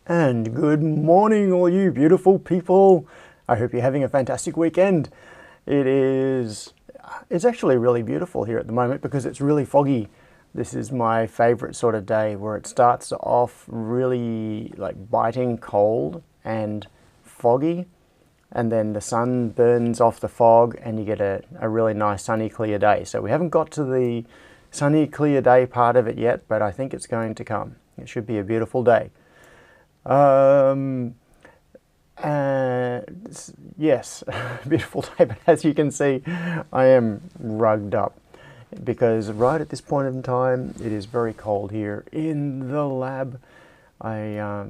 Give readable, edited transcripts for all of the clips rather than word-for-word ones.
And good morning, all you beautiful people. I hope you're having a fantastic weekend. It's actually really beautiful here at the moment because it's really foggy. This is my favorite sort of day where it starts off really like biting cold and foggy, and then the sun burns off the fog and you get a really nice sunny clear day. So we haven't got to the sunny clear day part of it yet, but I think it's going to come. It should be a beautiful day. Yes, beautiful day, but as you can see, I am rugged up because right at this point in time, it is very cold here in the lab. I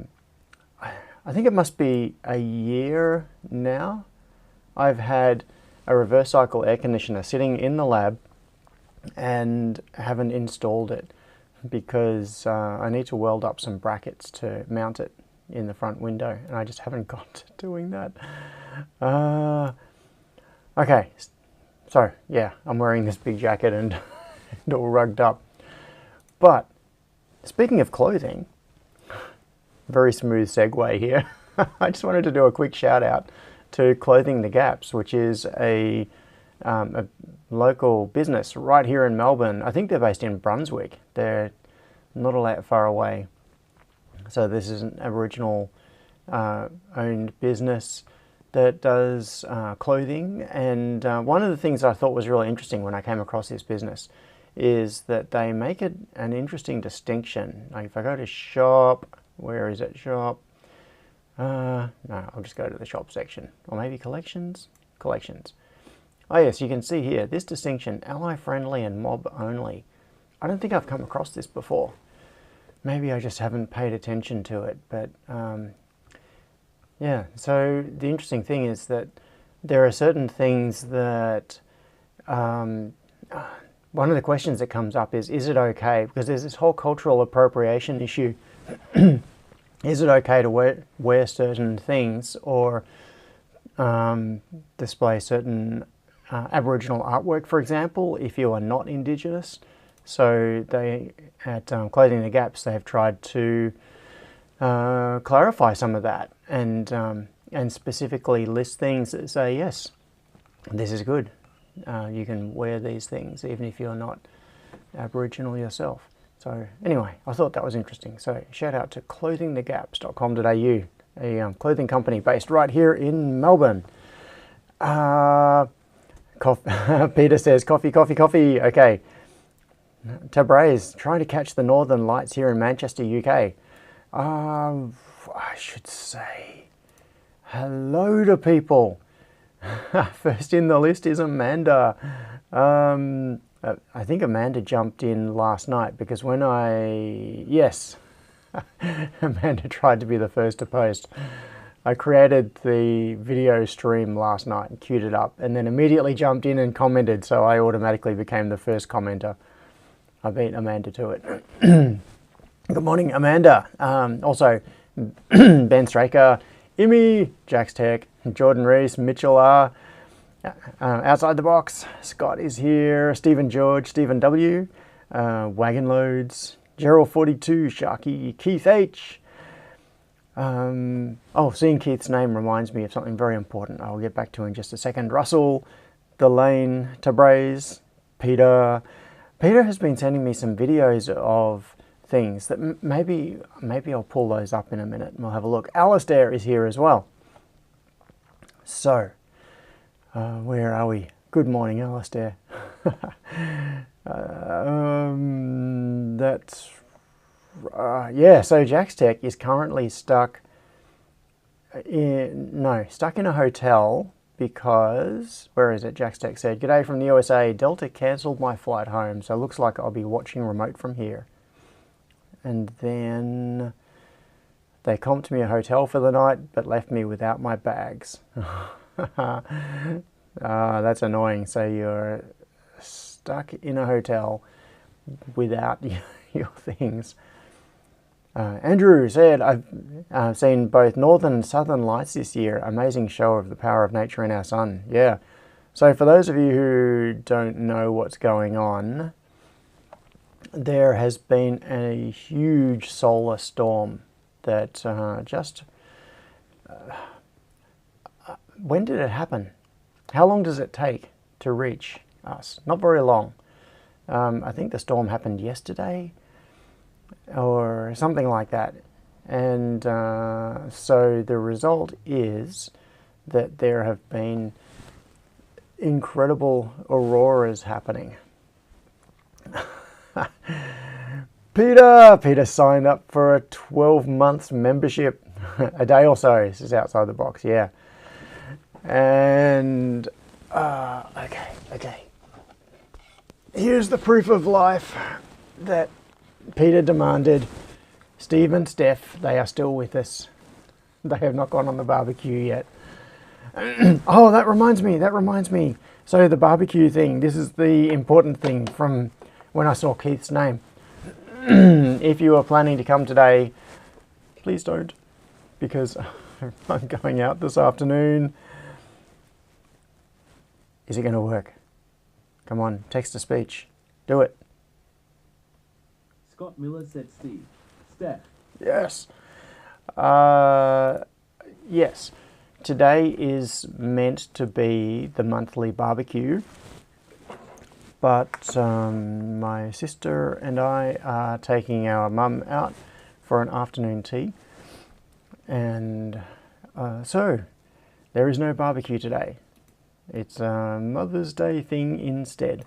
think it must be a year now. I've had a reverse cycle air conditioner sitting in the lab and haven't installed it because I need to weld up some brackets to mount it in the front window, and I just haven't got to doing that. Okay, so yeah, I'm wearing this big jacket and all rugged up. But speaking of clothing, very smooth segue here. I just wanted to do a quick shout out to Clothing the Gaps, which is a local business right here in Melbourne. I think they're based in Brunswick. They're not all that far away. So this is an Aboriginal owned business that does clothing, and one of the things I thought was really interesting when I came across this business is that they make an interesting distinction. Like if I go to shop, where is it? Shop. No, I'll just go to the shop section, or maybe collections. Collections. Oh yes, you can see here this distinction: ally friendly and mob only. I don't think I've come across this before. Maybe I just haven't paid attention to it, but yeah. So the interesting thing is that there are certain things that one of the questions that comes up is it okay? Because there's this whole cultural appropriation issue. Is it okay to wear certain things or display certain Aboriginal artwork, for example, if you are not Indigenous? So they, at Clothing the Gaps, they have tried to clarify some of that and specifically list things that say, yes, this is good. You can wear these things even if you're not Aboriginal yourself. So anyway, I thought that was interesting. So shout out to clothingthegaps.com.au, a clothing company based right here in Melbourne. Peter says, coffee, coffee, coffee. Okay. Tabray's trying to catch the northern lights here in Manchester, UK. I should say hello to people. First in the list is Amanda. I think Amanda jumped in last night because yes, Amanda tried to be the first to post. I created the video stream last night and queued it up and then immediately jumped in and commented, so I automatically became the first commenter. I beat Amanda to it. Good morning, Amanda. Also, Ben Straker, Imi, Jax Tech, Jordan Reese, Mitchell R. Outside the Box, Scott is here, Stephen George, Stephen W. Wagon Loads, Gerald 42, Sharky, Keith H. Seeing Keith's name reminds me of something very important. I'll get back to in just a second. Russell, Delane, Tabraze, Peter. Peter has been sending me some videos of things that maybe I'll pull those up in a minute and we'll have a look. Alistair is here as well. So, where are we? Good morning, Alistair. So Jax Tech is currently stuck in a hotel because, where is it? Jax Tech said, "G'day from the USA. Delta cancelled my flight home, so it looks like I'll be watching remote from here." And then they comped me a hotel for the night, but left me without my bags. That's annoying. So you're stuck in a hotel without your things. Andrew said, I've seen both northern and southern lights this year. Amazing show of the power of nature in our sun. Yeah. So for those of you who don't know what's going on, there has been a huge solar storm that when did it happen? How long does it take to reach us? Not very long. I think the storm happened yesterday or something like that. And so the result is that there have been incredible auroras happening. Peter signed up for a 12 months membership. A day or so. This is outside the box, yeah. And okay. Here's the proof of life that Peter demanded. Steve and Steph, they are still with us. They have not gone on the barbecue yet. Oh, that reminds me. So the barbecue thing, this is the important thing from when I saw Keith's name. If you are planning to come today, please don't, because I'm going out this afternoon. Is it going to work? Come on, text to speech. Do it. Scott Miller said Steve. Steph. Yes. Yes. Today is meant to be the monthly barbecue, but my sister and I are taking our mum out for an afternoon tea, and so there is no barbecue today. It's a Mother's Day thing instead.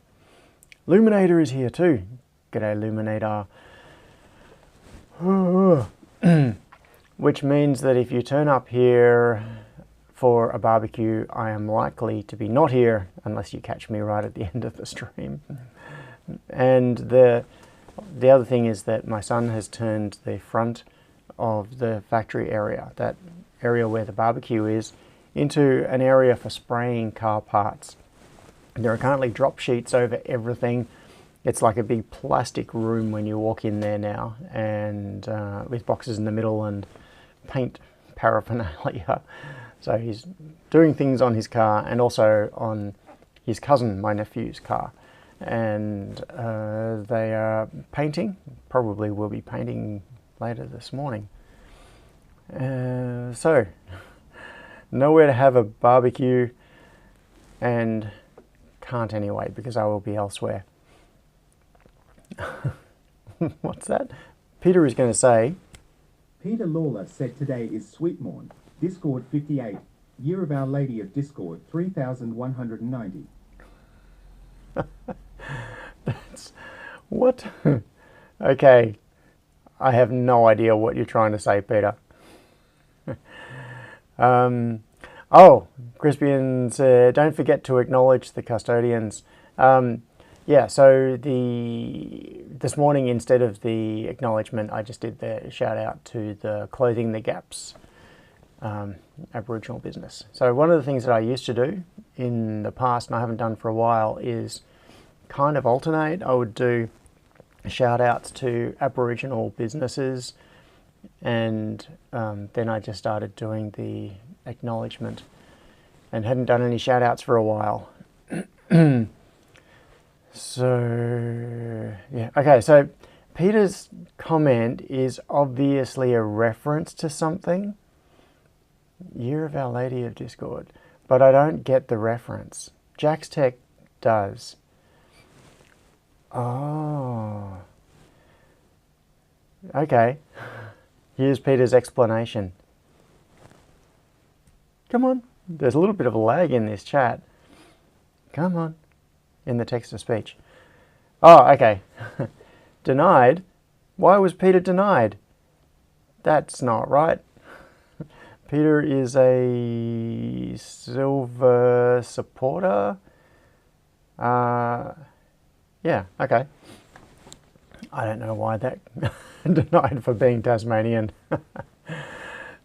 Luminator is here too. G'day, Luminator. Which means that if you turn up here for a barbecue, I am likely to be not here unless you catch me right at the end of the stream. And the other thing is that my son has turned the front of the factory area, that area where the barbecue is, into an area for spraying car parts. There are currently drop sheets over everything. It's like a big plastic room when you walk in there now, and with boxes in the middle and paint paraphernalia. So he's doing things on his car and also on his cousin, my nephew's car. And they are painting, probably will be painting later this morning. So, nowhere to have a barbecue, and can't anyway because I will be elsewhere. What's that? Peter is going to say... Peter Lawler said today is Sweetmorn. Discord 58. Year of Our Lady of Discord 3190. That's... What? Okay. I have no idea what you're trying to say, Peter. Oh, Crispian said, don't forget to acknowledge the custodians. Yeah, so this morning, instead of the acknowledgement, I just did the shout out to the Clothing the Gaps Aboriginal business. So one of the things that I used to do in the past, and I haven't done for a while, is kind of alternate. I would do shout outs to Aboriginal businesses, and then I just started doing the acknowledgement and hadn't done any shout outs for a while. So, yeah, okay, so Peter's comment is obviously a reference to something. Year of Our Lady of Discord. But I don't get the reference. Jack's Tech does. Oh. Okay. Here's Peter's explanation. Come on. There's a little bit of a lag in this chat. Come on. In the text to speech. Oh, okay. Denied? Why was Peter denied? That's not right. Peter is a silver supporter. Yeah, okay. I don't know why that denied for being Tasmanian.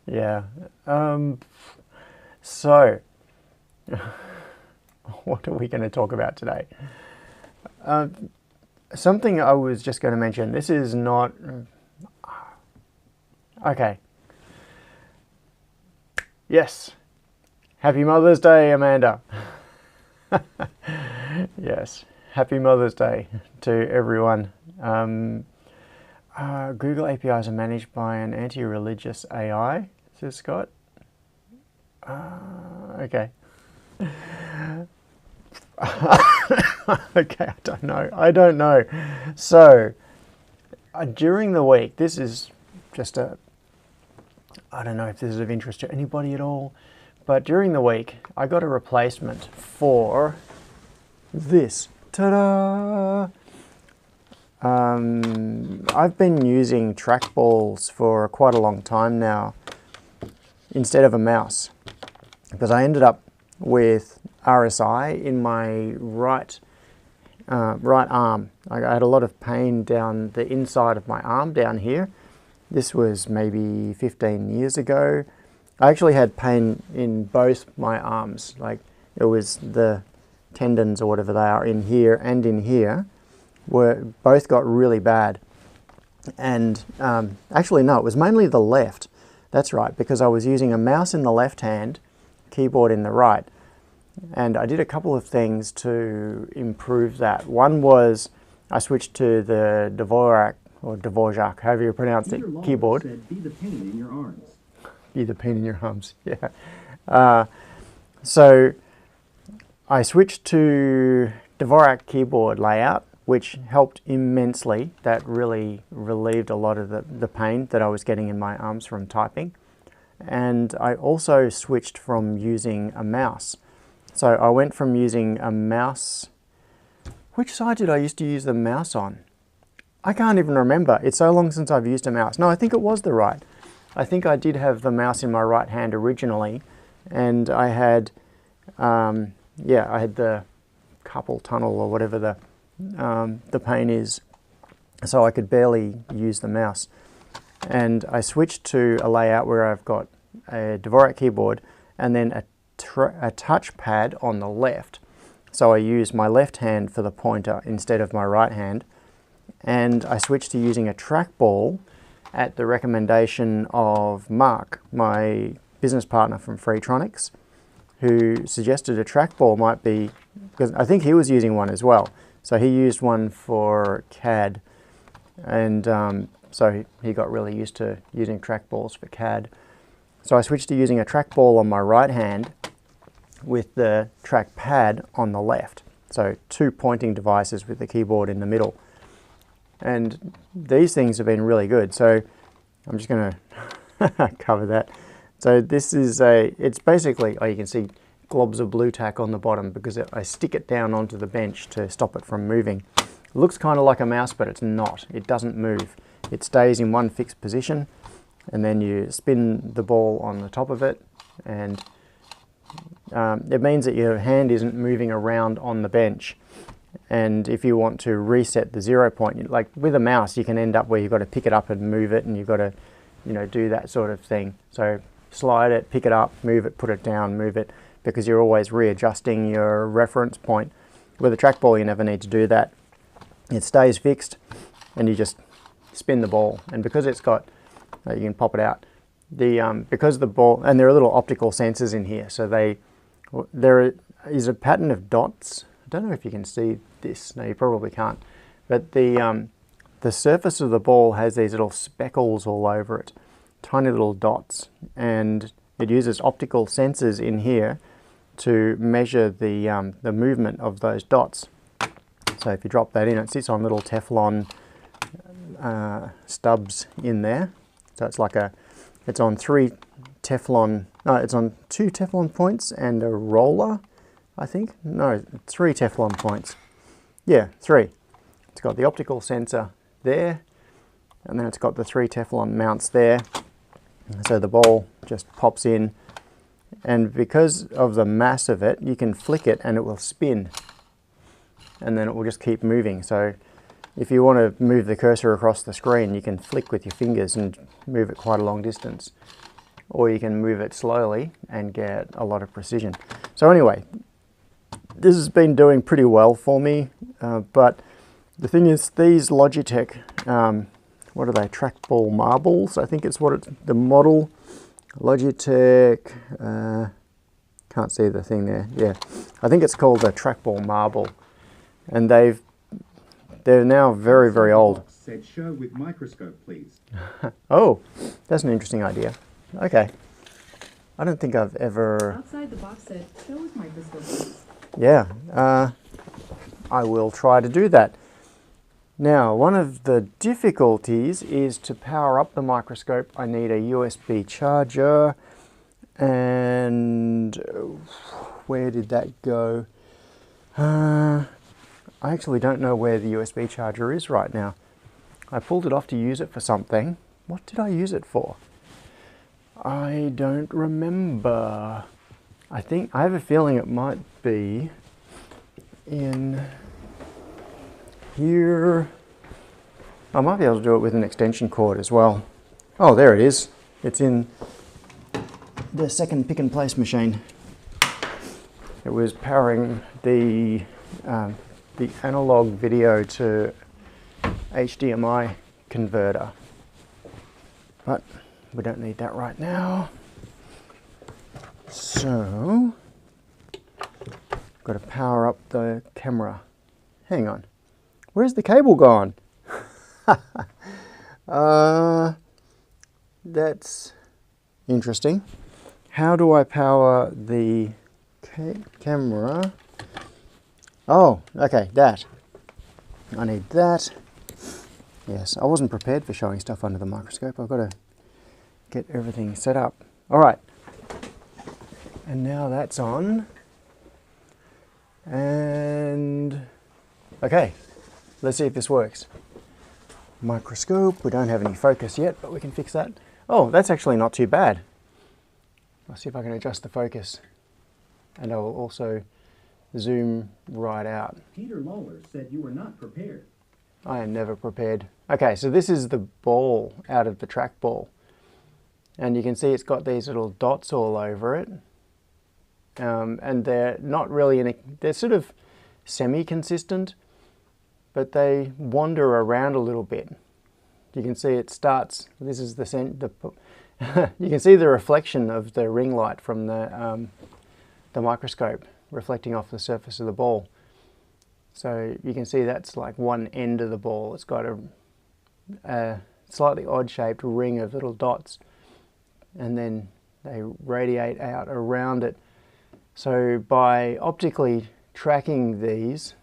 Yeah. So, what are we going to talk about today? Something I was just going to mention. This is not... Okay. Yes. Happy Mother's Day, Amanda. Yes. Happy Mother's Day to everyone. Google APIs are managed by an anti-religious AI, says Scott. Okay. Okay, I don't know. So, during the week, this is just I don't know if this is of interest to anybody at all, but during the week, I got a replacement for this. Ta-da! I've been using trackballs for quite a long time now instead of a mouse, because I ended up with RSI in my right arm. I had a lot of pain down the inside of my arm down here. This was maybe 15 years ago. I actually had pain in both my arms, like it was the tendons or whatever they are in here and in here were both got really bad. And actually no, it was mainly the left. That's right, because I was using a mouse in the left hand, keyboard in the right. And I did a couple of things to improve that. One was I switched to the Dvorak, or Dvorak, however you pronounce it, keyboard. Said, be the pain in your arms. Be the pain in your arms, yeah. So I switched to Dvorak keyboard layout, which helped immensely. That really relieved a lot of the pain that I was getting in my arms from typing. And I also switched from using a mouse. So I went from using a mouse. Which side did I used to use the mouse on? I can't even remember. It's so long since I've used a mouse. No, I think it was the right. I think I did have the mouse in my right hand originally, and I had, yeah, I had the carpal tunnel or whatever the pain is, so I could barely use the mouse. And I switched to a layout where I've got a Dvorak keyboard and then a touchpad on the left. So I use my left hand for the pointer instead of my right hand. And I switched to using a trackball at the recommendation of Mark, my business partner from Freetronics, who suggested a trackball might be, because I think he was using one as well. So he used one for CAD, and so he got really used to using trackballs for CAD. So I switched to using a trackball on my right hand with the trackpad on the left. So two pointing devices with the keyboard in the middle. And these things have been really good. So I'm just going to cover that. So this is it's basically, oh, you can see globs of blue tack on the bottom because I stick it down onto the bench to stop it from moving. It looks kind of like a mouse, but it's not. It doesn't move. It stays in one fixed position, and then you spin the ball on the top of it, and it means that your hand isn't moving around on the bench. And if you want to reset the 0 point, like with a mouse, you can end up where you've got to pick it up and move it, and you've got to, do that sort of thing. So slide it, pick it up, move it, put it down, move it, because you're always readjusting your reference point. With a trackball, you never need to do that. It stays fixed, and you just spin the ball. And because it's got, you can pop it out. Because the ball, and there are little optical sensors in here, so there is a pattern of dots. I don't know if you can see this. No, you probably can't. But the surface of the ball has these little speckles all over it, tiny little dots, and it uses optical sensors in here to measure the movement of those dots. So if you drop that in, it sits on little Teflon stubs in there. So it's on two Teflon points and a roller, I think. No, 3 Teflon points. Yeah, 3. It's got the optical sensor there, and then it's got the 3 Teflon mounts there. So the ball just pops in, and because of the mass of it, you can flick it and it will spin, and then it will just keep moving. So if you want to move the cursor across the screen, you can flick with your fingers and move it quite a long distance, or you can move it slowly and get a lot of precision. So anyway, this has been doing pretty well for me, but the thing is, these Logitech, what are they, trackball marbles? I think it's what it's, the model, Logitech, can't see the thing there, yeah. I think it's called a trackball marble, and they're now very, very old. said show with microscope, please. Oh, that's an interesting idea. Okay. I don't think I've ever... Outside the box said show with microscope, please. Yeah, I will try to do that. Now, one of the difficulties is to power up the microscope. I need a USB charger, and where did that go? I actually don't know where the USB charger is right now. I pulled it off to use it for something. What did I use it for? I don't remember. I have a feeling it might be in here. I might be able to do it with an extension cord as well. Oh, there it is. It's in the second pick and place machine. It was powering the analog video to HDMI converter. But we don't need that right now. So, got to power up the camera. Hang on. Where's the cable gone? That's interesting. How do I power the camera? Oh, okay, that. I need that. Yes, I wasn't prepared for showing stuff under the microscope. I've got to get everything set up. All right. And now that's on. And okay, let's see if this works. Microscope, we don't have any focus yet, but we can fix that. Oh, that's actually not too bad. I'll see if I can adjust the focus. And I will also zoom right out. Peter Lawler said you were not prepared. I am never prepared. Okay, so this is the ball out of the trackball. And you can see it's got these little dots all over it. And they're not really, they're sort of semi-consistent, but they wander around a little bit. You can see it starts, this is you can see the reflection of the ring light from the microscope reflecting off the surface of the ball. So you can see that's like one end of the ball. It's got a slightly odd-shaped ring of little dots, and then they radiate out around it. So by optically tracking these,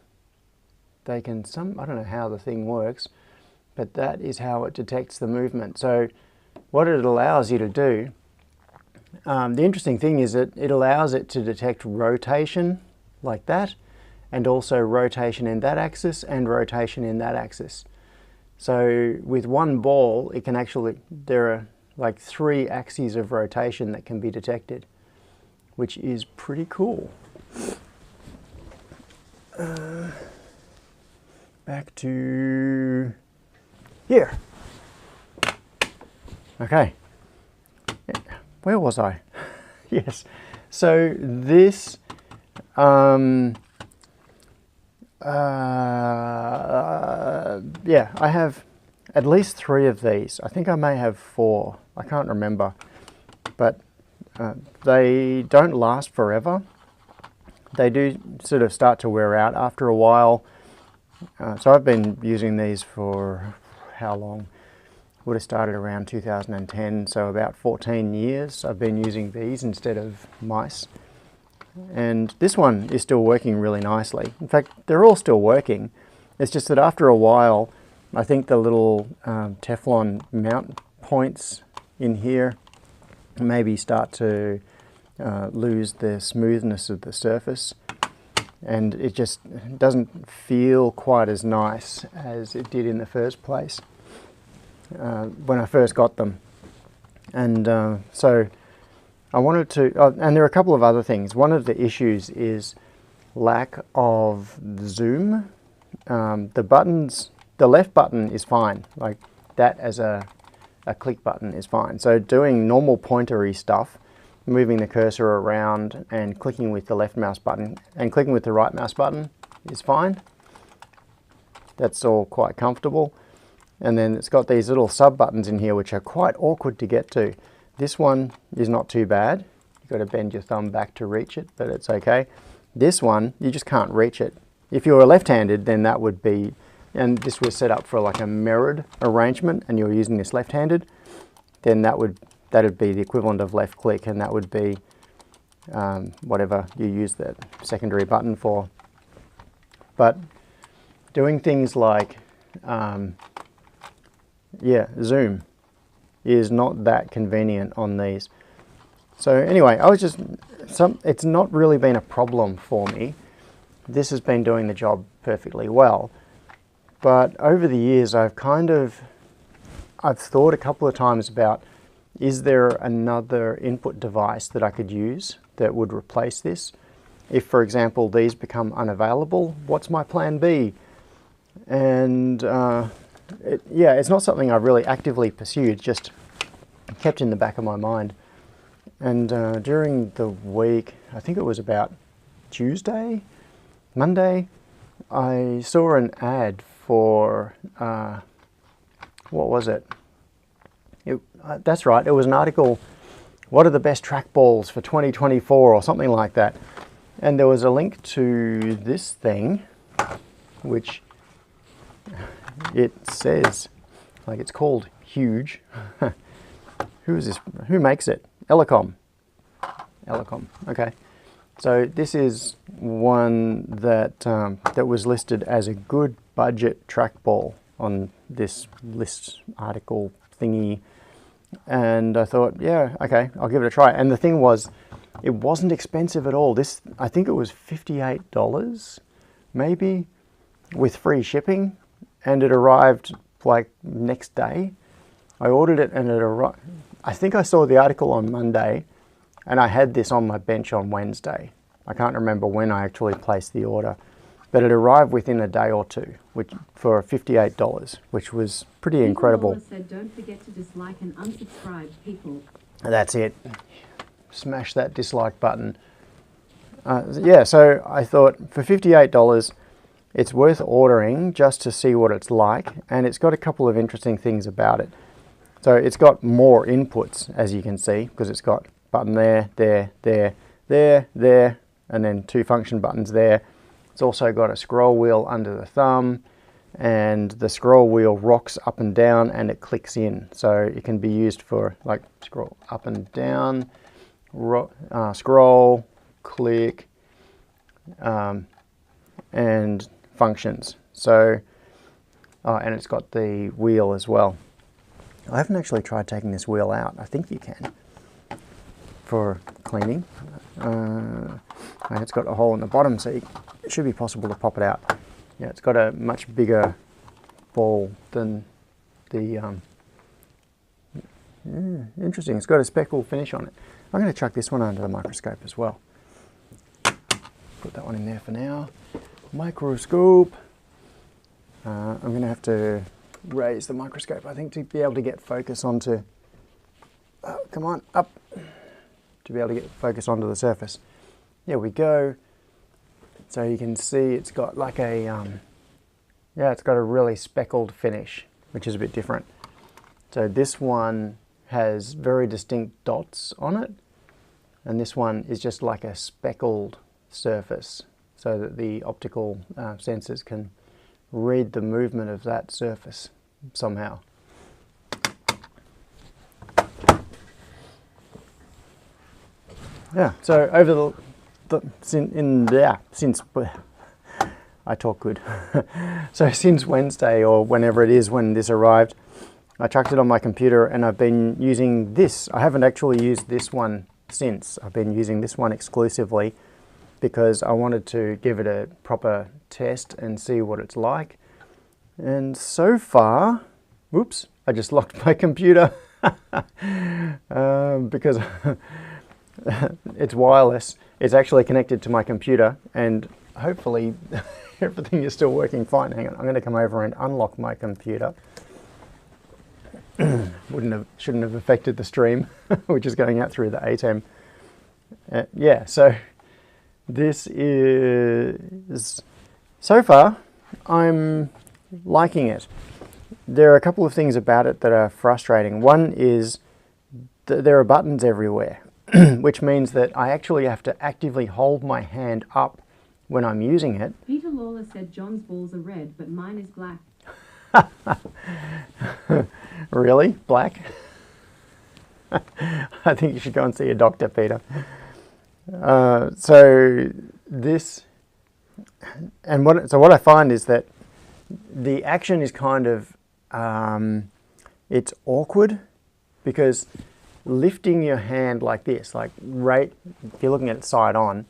they can I don't know how the thing works, but that is how it detects the movement. So what it allows you to do, the interesting thing is that it allows it to detect rotation like that, and also rotation in that axis and rotation in that axis. So with one ball, it can actually, there are like 3 axes of rotation that can be detected, which is pretty cool. Back to here. Okay. Where was I? Yes. So this, yeah, I have at least 3 of these. I think I may have 4. I can't remember. But they don't last forever. They do sort of start to wear out after a while. So I've been using these for how long? Would have started around 2010, so about 14 years I've been using these instead of mice. And this one is still working really nicely. In fact, they're all still working. It's just that after a while, I think the little Teflon mount points in here maybe start to lose the smoothness of the surface, and it just doesn't feel quite as nice as it did in the first place when I first got them. And so I wanted to, and there are a couple of other things. One of the issues is lack of zoom. The buttons, the left button is fine, like that as a click button is fine. So doing normal pointery stuff, moving the cursor around and clicking with the left mouse button and clicking with the right mouse button is fine. That's all quite comfortable. And then it's got these little sub buttons in here which are quite awkward to get to. This one is not too bad. You've got to bend your thumb back to reach it, but it's okay. This one, you just can't reach it. If you were left-handed, then that would be and this was set up for like a mirrored arrangement, and you're using this left-handed, then that'd be the equivalent of left click, and that would be whatever you use that secondary button for. But doing things like zoom is not that convenient on these. So anyway, it's not really been a problem for me. This has been doing the job perfectly well. But over the years, I've thought a couple of times about, is there another input device that I could use that would replace this? If, for example, these become unavailable, what's my plan B? And it's not something I've really actively pursued, just kept in the back of my mind. And during the week, I think it was about Monday, I saw an ad for, what was it? That's right, it was an article, what are the best trackballs for 2024 or something like that. And there was a link to this thing, which it says, like, it's called Huge. Who is this? Who makes it? Elecom. Okay. So this is one that that was listed as a good budget trackball on this list article thingy, and I thought, yeah, okay, I'll give it a try. And the thing was, it wasn't expensive at all. I think it was $58, maybe, with free shipping, and it arrived like next day. I ordered it and it arrived. I think I saw the article on Monday, and I had this on my bench on Wednesday. I can't remember when I actually placed the order, but it arrived within a day or two, for $58, which was pretty incredible. Said, don't forget to dislike and unsubscribe, people. That's it. Smash that dislike button. So I thought for $58, it's worth ordering just to see what it's like, and it's got a couple of interesting things about it. So it's got more inputs, as you can see, because it's got button there, and then two function buttons there. It's also got a scroll wheel under the thumb, and the scroll wheel rocks up and down and it clicks in. So it can be used for like scroll up and down, scroll, click, and functions. So, and it's got the wheel as well. I haven't actually tried taking this wheel out. I think you can for cleaning. And it's got a hole in the bottom, so it should be possible to pop it out. Yeah, it's got a much bigger ball than the... interesting, it's got a speckle finish on it. I'm going to chuck this one under the microscope as well. Put that one in there for now. Microscope. I'm going to have to raise the microscope, I think, to be able to get focus onto... Oh, come on, up! To be able to get focus onto the surface. There we go. So you can see it's got like a... it's got a really speckled finish, which is a bit different. So this one has very distinct dots on it, and this one is just like a speckled surface, so that the optical sensors can read the movement of that surface somehow. Yeah, so over since I talk good. So since Wednesday, or whenever it is when this arrived, I chucked it on my computer and I've been using this. I haven't actually used this one since. I've been using this one exclusively because I wanted to give it a proper test and see what it's like. And so far, whoops, I just locked my computer because it's wireless. It's actually connected to my computer, and hopefully everything is still working fine. Hang on, I'm going to come over and unlock my computer. Shouldn't have affected the stream, which is going out through the ATEM. Yeah, so this is, so far, I'm liking it. There are a couple of things about it that are frustrating. One is that there are buttons everywhere, which means that I actually have to actively hold my hand up when I'm using it Peter Lawler said John's balls are red, but mine is black. Really? Black? I think you should go and see a doctor, Peter. So what I find is that the action is kind of, it's awkward, because lifting your hand like this, like right, if you're looking at it side on,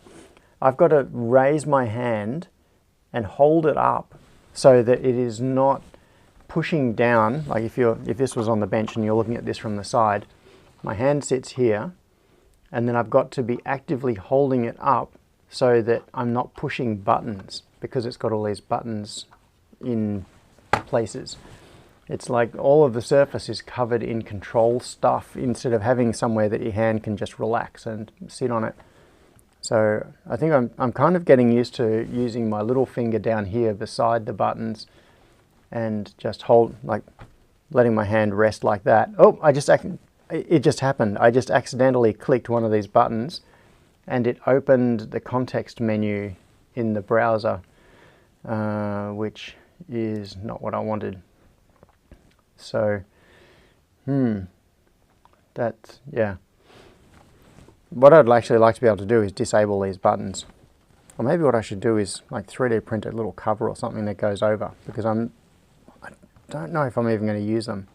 I've got to raise my hand and hold it up so that it is not pushing down. Like if this was on the bench and you're looking at this from the side, my hand sits here, and then I've got to be actively holding it up so that I'm not pushing buttons, because it's got all these buttons in places. It's like all of the surface is covered in control stuff instead of having somewhere that your hand can just relax and sit on it. So I think I'm kind of getting used to using my little finger down here beside the buttons and just letting my hand rest like that. Oh, it just happened. I just accidentally clicked one of these buttons and it opened the context menu in the browser, which is not what I wanted. So, yeah. What I'd actually like to be able to do is disable these buttons. Or maybe what I should do is like 3D print a little cover or something that goes over, because I don't know if I'm even going to use them.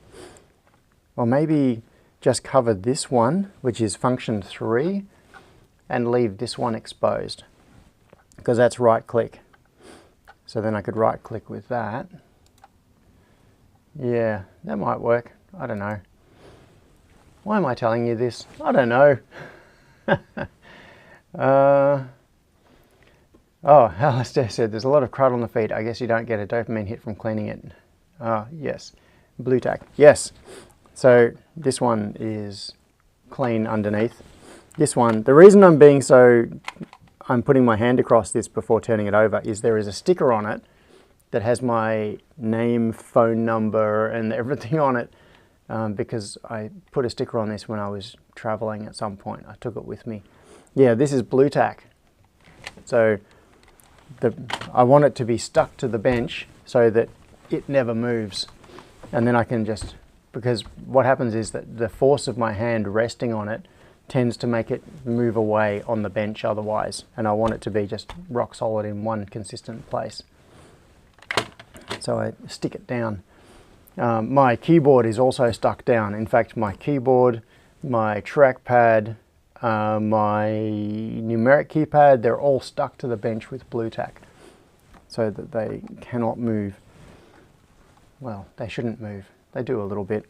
Or maybe just cover this one, which is function 3, and leave this one exposed, because that's right click. So then I could right click with that. Yeah, that might work. I don't know. Why am I telling you this? I don't know. Oh, Alistair said there's a lot of crud on the feet. I guess you don't get a dopamine hit from cleaning it. Yes. Blue tack. Yes. So this one is clean underneath. This one, the reason I'm putting my hand across this before turning it over is there is a sticker on it that has my name, phone number, and everything on it, because I put a sticker on this when I was traveling at some point. I took it with me. Yeah, this is blue tack. So I want it to be stuck to the bench so that it never moves. And then I can just, because what happens is that the force of my hand resting on it tends to make it move away on the bench otherwise. And I want it to be just rock solid in one consistent place. So I stick it down. My keyboard is also stuck down. In fact, my keyboard, my trackpad, my numeric keypad, they're all stuck to the bench with blue tack so that they cannot move. Well, they shouldn't move. They do a little bit.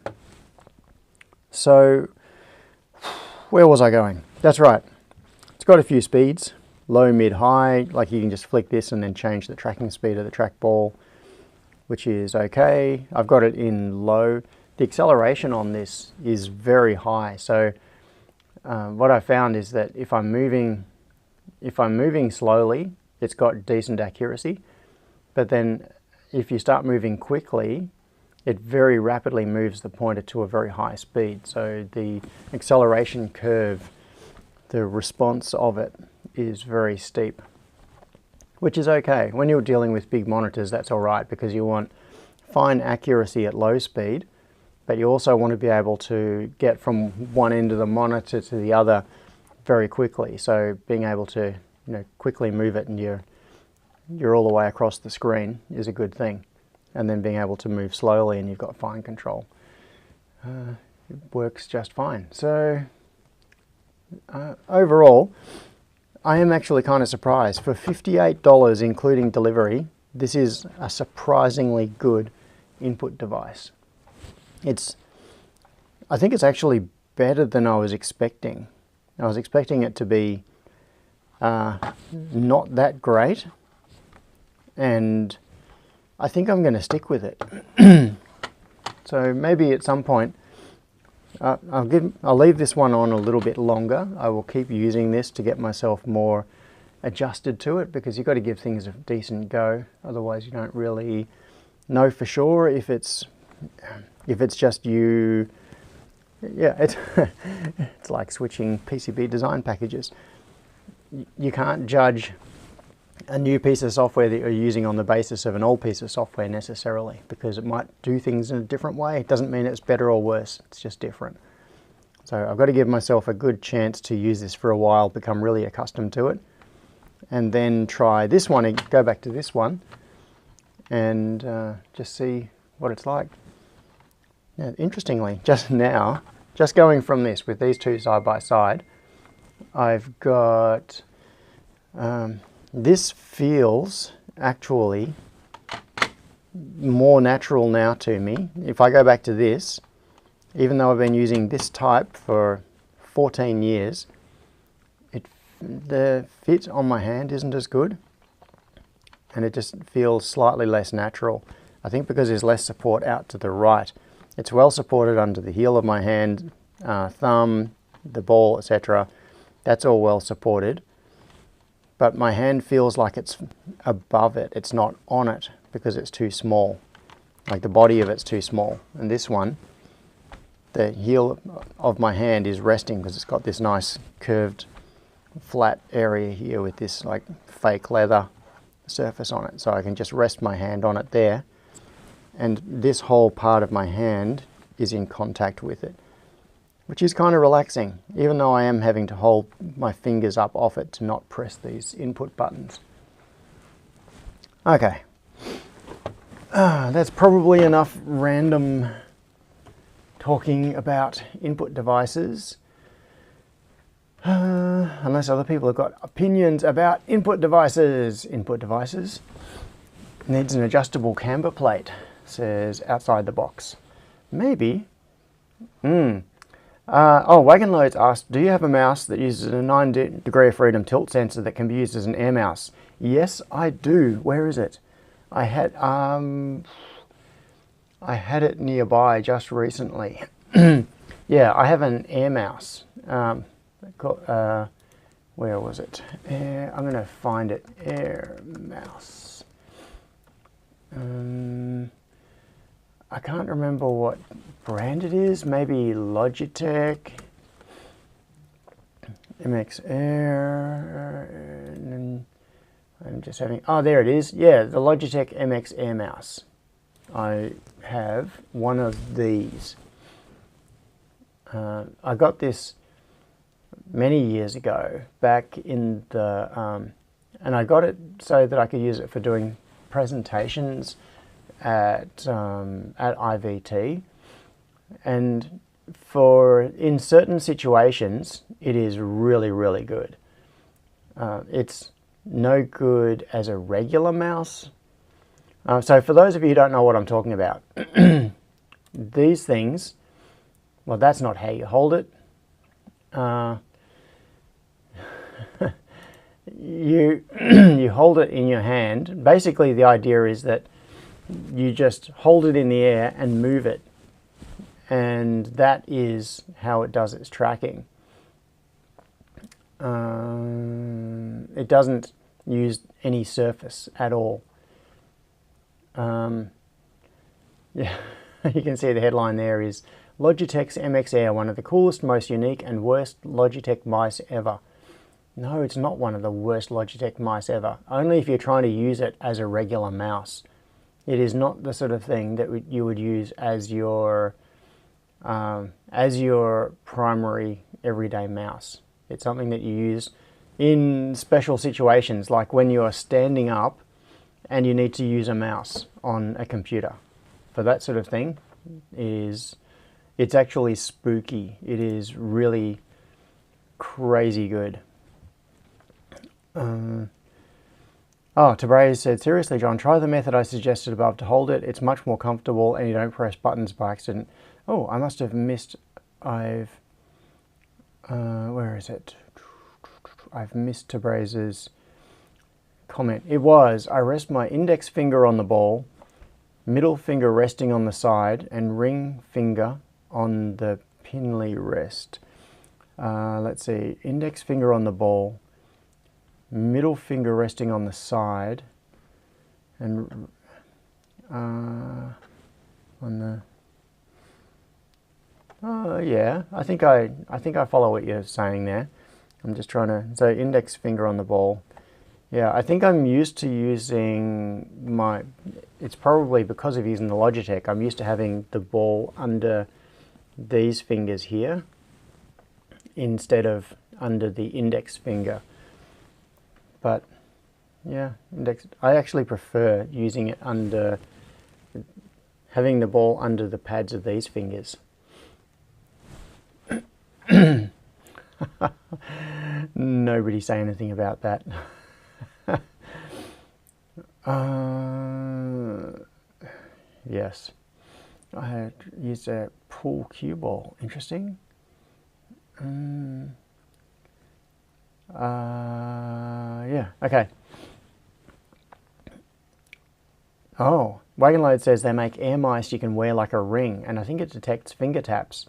So, where was I going? That's right. It's got a few speeds, low, mid, high. Like you can just flick this and then change the tracking speed of the trackball, which is okay. I've got it in low. The acceleration on this is very high. So what I found is that if I'm moving slowly, it's got decent accuracy. But then if you start moving quickly, it very rapidly moves the pointer to a very high speed. So the acceleration curve, the response of it is very steep, which is okay. When you're dealing with big monitors, that's all right, because you want fine accuracy at low speed, but you also want to be able to get from one end of the monitor to the other very quickly. So being able to, quickly move it and you're all the way across the screen is a good thing. And then being able to move slowly and you've got fine control. It works just fine. So overall, I am actually kind of surprised. For $58 including delivery, this is a surprisingly good input device. I think it's actually better than I was expecting. I was expecting it to be not that great, and I think I'm going to stick with it. So maybe at some point, I'll leave this one on a little bit longer. I will keep using this to get myself more adjusted to it, because you've got to give things a decent go. Otherwise you don't really know for sure if it's just you. Yeah, it's like switching PCB design packages. You can't judge a new piece of software that you're using on the basis of an old piece of software necessarily, because it might do things in a different way. It doesn't mean it's better or worse, it's just different. So I've got to give myself a good chance to use this for a while, become really accustomed to it, and then try this one, and go back to this one, and just see what it's like. Now, interestingly, just now, just going from this with these two side by side, I've got, this feels actually more natural now to me. If I go back to this, even though I've been using this type for 14 years, the fit on my hand isn't as good, and it just feels slightly less natural. I think because there's less support out to the right. It's well supported under the heel of my hand, thumb, the ball, etc. That's all well supported. But my hand feels like it's above it. It's not on it because it's too small. Like the body of it's too small. And this one, the heel of my hand is resting because it's got this nice curved flat area here with this like fake leather surface on it. So I can just rest my hand on it there. And this whole part of my hand is in contact with it, which is kind of relaxing, even though I am having to hold my fingers up off it to not press these input buttons. Okay, that's probably enough random talking about input devices. Unless other people have got opinions about input devices. Input devices needs an adjustable camber plate. Says outside the box. Maybe. Oh, Wagon Loads asked, do you have a mouse that uses a 9-degree of freedom tilt sensor that can be used as an air mouse? Yes, I do. Where is it? I had it nearby just recently. Yeah, I have an air mouse. Where was it? I'm going to find it. Air mouse. I can't remember what brand it is. Maybe Logitech. MX Air. I'm just having. Oh, there it is. Yeah, the Logitech MX Air mouse. I have one of these. I got this many years ago, back in the, and I got it so that I could use it for doing presentations at IVT, and in certain situations it is really, really good. It's no good as a regular mouse. So for those of you who don't know what I'm talking about, these things, well, that's not how you hold it. You hold it in your hand. Basically, the idea is that you just hold it in the air and move it, and that is how it does its tracking. It doesn't use any surface at all. Yeah, you can see the headline there is Logitech's MX Air, one of the coolest, most unique and worst Logitech mice ever. No, it's not one of the worst Logitech mice ever. Only if you're trying to use it as a regular mouse. It is not the sort of thing that you would use as your primary everyday mouse. It's something that you use in special situations, like when you are standing up and you need to use a mouse on a computer. For that sort of thing, it's actually spooky. It is really crazy good. Tabraze said, seriously, John, try the method I suggested above to hold it. It's much more comfortable and you don't press buttons by accident. Oh, I must have missed, where is it? I've missed Tabraze's comment. It was, I rest my index finger on the ball, middle finger resting on the side, and ring finger on the pinley rest. Let's see, index finger on the ball, middle finger resting on the side, and on the. Yeah, I think I follow what you're saying there. I'm just trying to. So index finger on the ball, Yeah, I think I'm used to using my, it's probably because of using the Logitech, I'm used to having the ball under these fingers here instead of under the index finger. But yeah, I actually prefer using it under, having the ball under the pads of these fingers. Nobody say anything about that. Yes, I had used a pool cue ball. Interesting. Yeah, okay. Oh, Wagon Load says they make air mice you can wear like a ring, and I think it detects finger taps.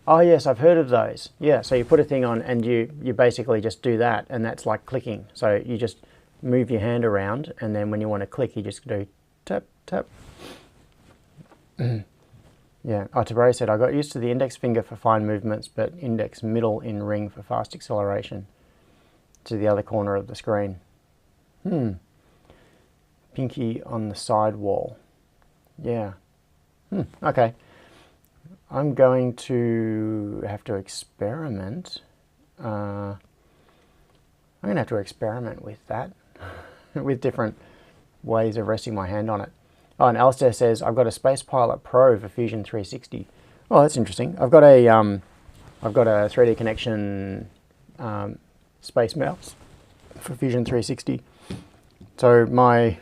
Oh yes, I've heard of those. Yeah, so you put a thing on and you basically just do that, and that's like clicking. So you just move your hand around, and then when you want to click, you just do tap, tap. Yeah, Tabari said, I got used to the index finger for fine movements, but index middle in ring for fast acceleration to the other corner of the screen. Pinky on the side wall. Yeah. Okay. I'm going to have to experiment. I'm going to have to experiment with that, with different ways of resting my hand on it. Oh, and Alistair says, I've got a Space Pilot Pro for Fusion 360. Oh, that's interesting. I've got a 3D Connection Space Mouse for Fusion 360. So I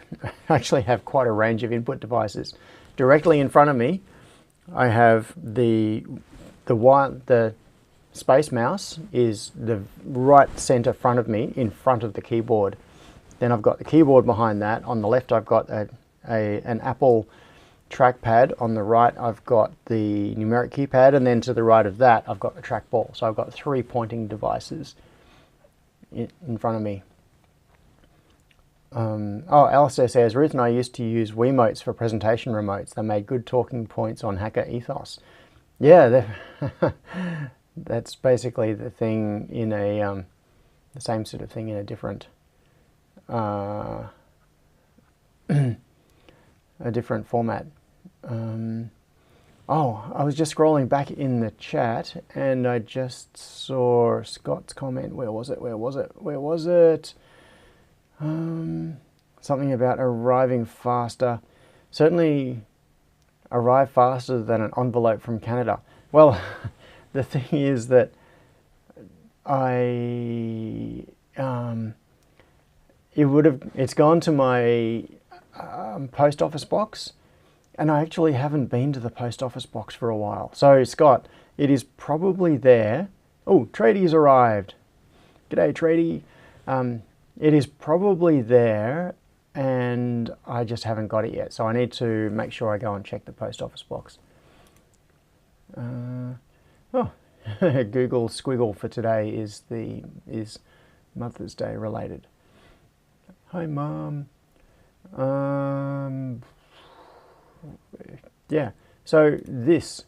actually have quite a range of input devices. Directly in front of me, I have the Space Mouse is the right center front of me, in front of the keyboard. Then I've got the keyboard behind that. On the left, I've got an Apple trackpad. On the right, I've got the numeric keypad, and then to the right of that, I've got the trackball. So I've got 3 pointing devices in front of me. Oh, Alistair says, Ruth and I used to use Wiimotes for presentation remotes. They made good talking points on hacker ethos. Yeah, that's basically the thing in the same sort of thing in a different, a different format. Oh, I was just scrolling back in the chat and I just saw Scott's comment. Where was it? Something about arriving faster. Certainly arrive faster than an envelope from Canada. Well, the thing is that it's gone to my post office box, and I actually haven't been to the post office box for a while. So Scott, it is probably there. Oh, Tradie's arrived. G'day, Tradie. It is probably there, and I just haven't got it yet. So I need to make sure I go and check the post office box. Oh, Google squiggle for today is Mother's Day related. Hi, Mum. Yeah. So this,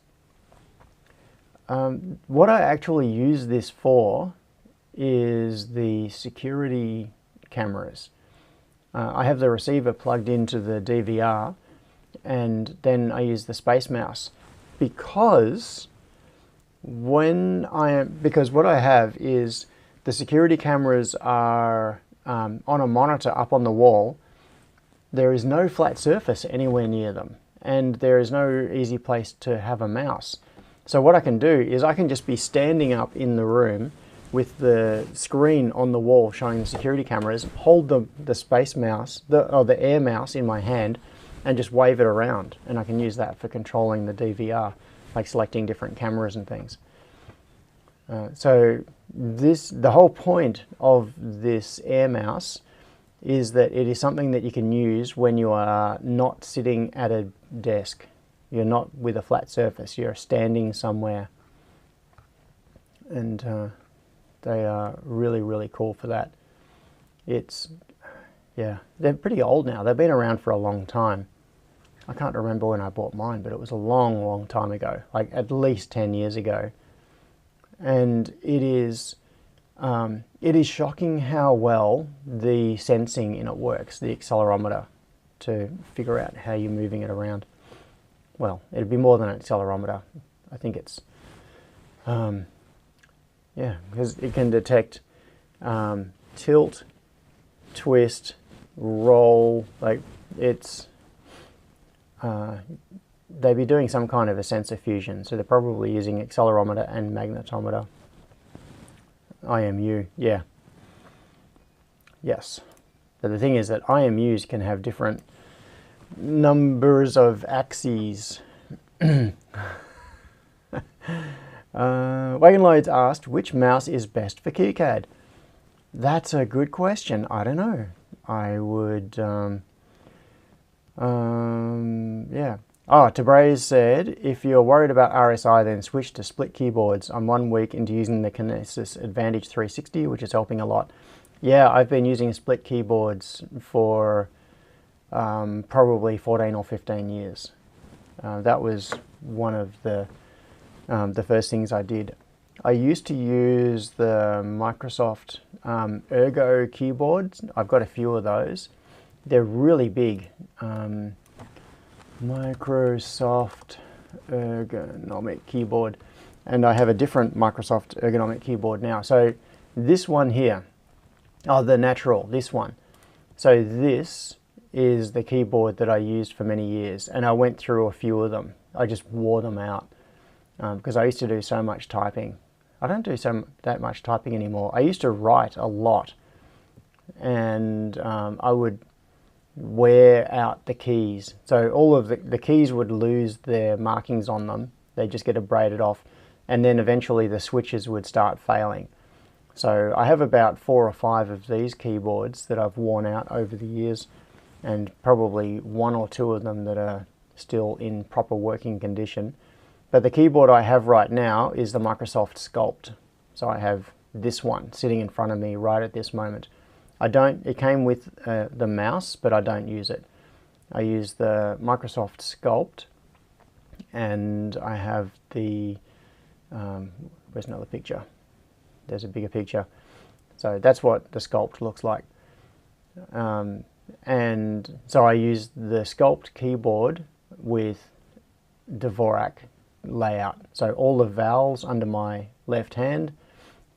what I actually use this for is the security cameras. I have the receiver plugged into the DVR, and then I use the Space Mouse because because what I have is the security cameras are on a monitor up on the wall. There is no flat surface anywhere near them, and there is no easy place to have a mouse. So what I can do is I can just be standing up in the room with the screen on the wall showing the security cameras, hold the Space Mouse, the Air Mouse in my hand, and just wave it around. And I can use that for controlling the DVR, like selecting different cameras and things. So the whole point of this Air Mouse is that it is something that you can use when you are not sitting at a desk. You're not with a flat surface, you're standing somewhere. And they are really, really cool for that. Yeah, they're pretty old now. They've been around for a long time. I can't remember when I bought mine, but it was a long, long time ago, like at least 10 years ago. And it is It is shocking how well the sensing in it works, the accelerometer, to figure out how you're moving it around. Well, it'd be more than an accelerometer. I think it's, yeah, because it can detect tilt, twist, roll, like it's, they'd be doing some kind of a sensor fusion, so they're probably using accelerometer and magnetometer. IMU, yeah. Yes. But the thing is that IMUs can have different numbers of axes. Wagon Loads asked, which mouse is best for KiCad? That's a good question. I don't know. I would, yeah. Oh, Tabraze said, if you're worried about RSI, then switch to split keyboards. I'm 1 week into using the Kinesis Advantage 360, which is helping a lot. Yeah, I've been using split keyboards for probably 14 or 15 years. That was one of the first things I did. I used to use the Microsoft Ergo keyboards. I've got a few of those. They're really big. Microsoft Ergonomic keyboard, and I have a different Microsoft Ergonomic keyboard now. So this one here, oh, the natural, this one. So this is the keyboard that I used for many years, and I went through a few of them. I just wore them out because I used to do so much typing. I don't do that much typing anymore. I used to write a lot, and I would wear out the keys. So all of the keys would lose their markings on them. They just get abraded off, and then eventually the switches would start failing. So I have about 4 or 5 of these keyboards that I've worn out over the years, and probably 1 or 2 of them that are still in proper working condition. But the keyboard I have right now is the Microsoft Sculpt. So I have this one sitting in front of me right at this moment. It came with the mouse, but I don't use it. I use the Microsoft Sculpt, and I have the, where's another picture? There's a bigger picture. So that's what the Sculpt looks like. And so I use the Sculpt keyboard with Dvorak layout. So all the vowels under my left hand,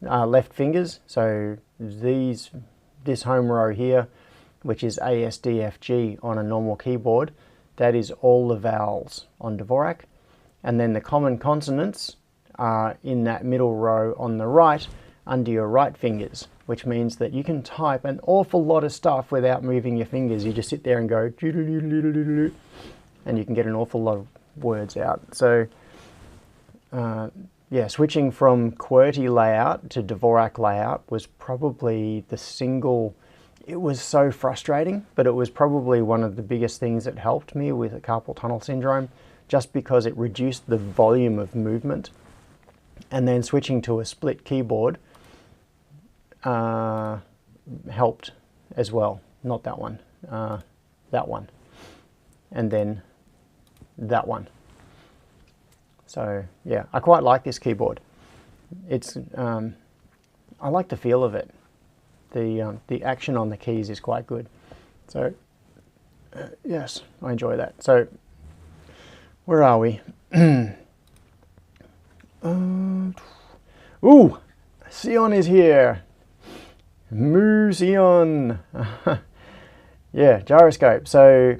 left fingers. So this home row here, which is ASDFG on a normal keyboard, that is all the vowels on Dvorak. And then the common consonants are in that middle row on the right under your right fingers, which means that you can type an awful lot of stuff without moving your fingers. You just sit there and go, and you can get an awful lot of words out. So yeah, switching from QWERTY layout to Dvorak layout was probably it was so frustrating, but it was probably one of the biggest things that helped me with a carpal tunnel syndrome, just because it reduced the volume of movement. And then switching to a split keyboard helped as well. Not that one, that one, and then that one. So yeah, I quite like this keyboard. It's I like the feel of it. The action on the keys is quite good. So yes, I enjoy that. So where are we? Ooh, Sion is here. Moo Sion. Yeah, gyroscope. So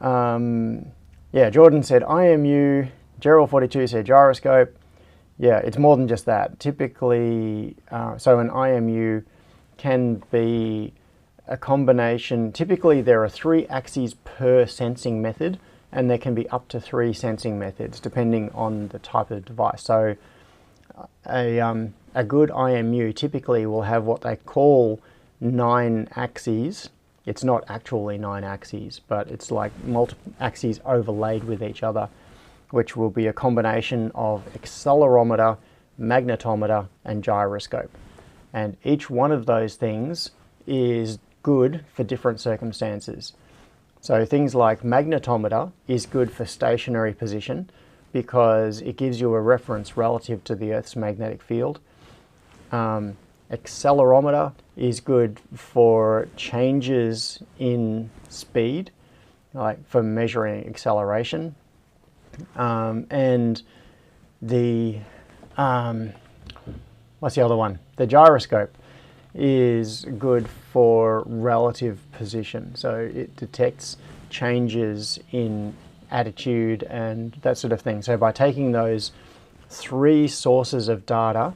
yeah, Jordan said IMU. Gerald42 said gyroscope. Yeah, it's more than just that. Typically, so an IMU can be a combination. Typically, there are 3 axes per sensing method, and there can be up to 3 sensing methods depending on the type of device. So a good IMU typically will have what they call 9 axes. It's not actually 9 axes, but it's like multiple axes overlaid with each other, which will be a combination of accelerometer, magnetometer, and gyroscope. And each one of those things is good for different circumstances. So things like magnetometer is good for stationary position because it gives you a reference relative to the Earth's magnetic field. accelerometer is good for changes in speed, like for measuring acceleration. And the, what's the other one? The gyroscope is good for relative position. So it detects changes in attitude and that sort of thing. So by taking those 3 sources of data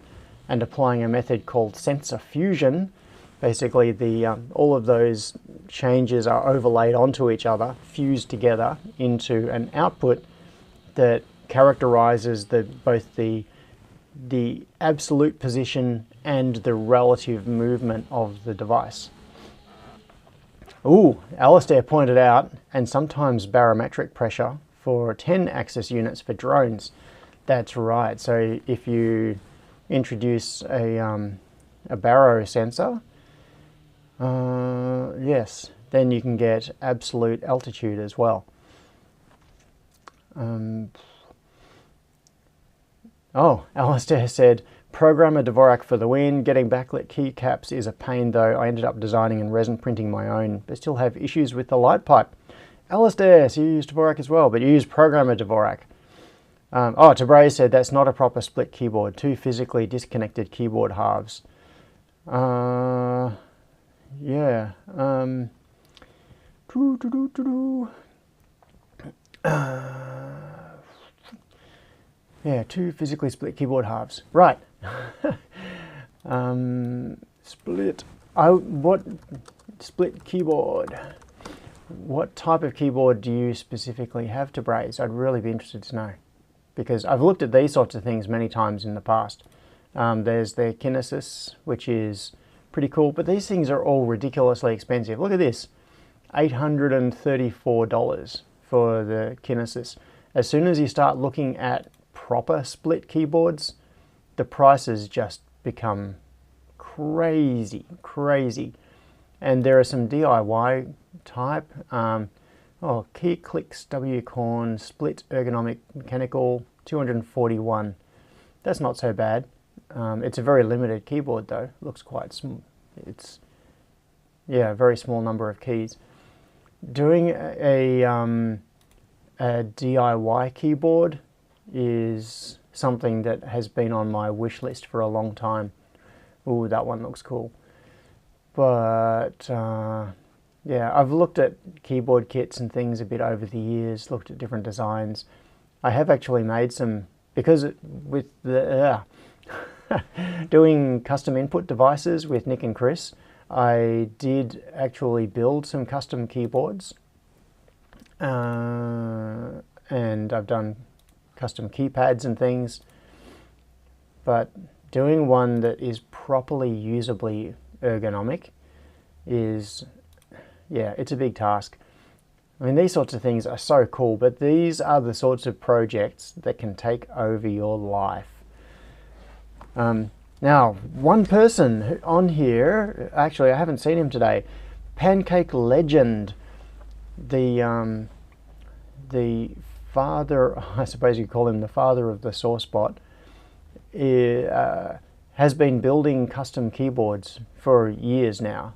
and applying a method called sensor fusion, basically all of those changes are overlaid onto each other, fused together into an output that characterizes both the absolute position and the relative movement of the device. Ooh, Alistair pointed out, and sometimes barometric pressure for 10-axis units for drones. That's right. So if you introduce a baro sensor, yes, then you can get absolute altitude as well. Oh, Alistair said, programmer Dvorak for the win. Getting backlit keycaps is a pain though. I ended up designing and resin printing my own, but still have issues with the light pipe. Alistair, so you use Dvorak as well, but you use programmer Dvorak. Oh, Tabray said, that's not a proper split keyboard. 2 physically disconnected keyboard halves. Yeah. Yeah, 2 physically split keyboard halves. Right. Split. What split keyboard? What type of keyboard do you specifically have to braze? I'd really be interested to know, because I've looked at these sorts of things many times in the past. There's the Kinesis, which is pretty cool, but these things are all ridiculously expensive. Look at this, $834 for the Kinesis. As soon as you start looking at proper split keyboards, the prices just become crazy. And there are some DIY type, Key Clicks W Corn Split Ergonomic Mechanical, 241. That's not so bad. It's a very limited keyboard though. Looks quite small. It's, yeah, a very small number of keys. Doing a DIY keyboard is something that has been on my wish list for a long time. Ooh, that one looks cool. But yeah, I've looked at keyboard kits and things a bit over the years, looked at different designs. I have actually made some, because with the doing custom input devices with Nick and Chris, I did actually build some custom keyboards, and I've done custom keypads and things, but doing one that is properly usably ergonomic is, yeah, it's a big task. I mean, these sorts of things are so cool, but these are the sorts of projects that can take over your life. Now, one person on here, actually I haven't seen him today, Pancake Legend, the father, I suppose you call him the father of the sore spot, has been building custom keyboards for years now.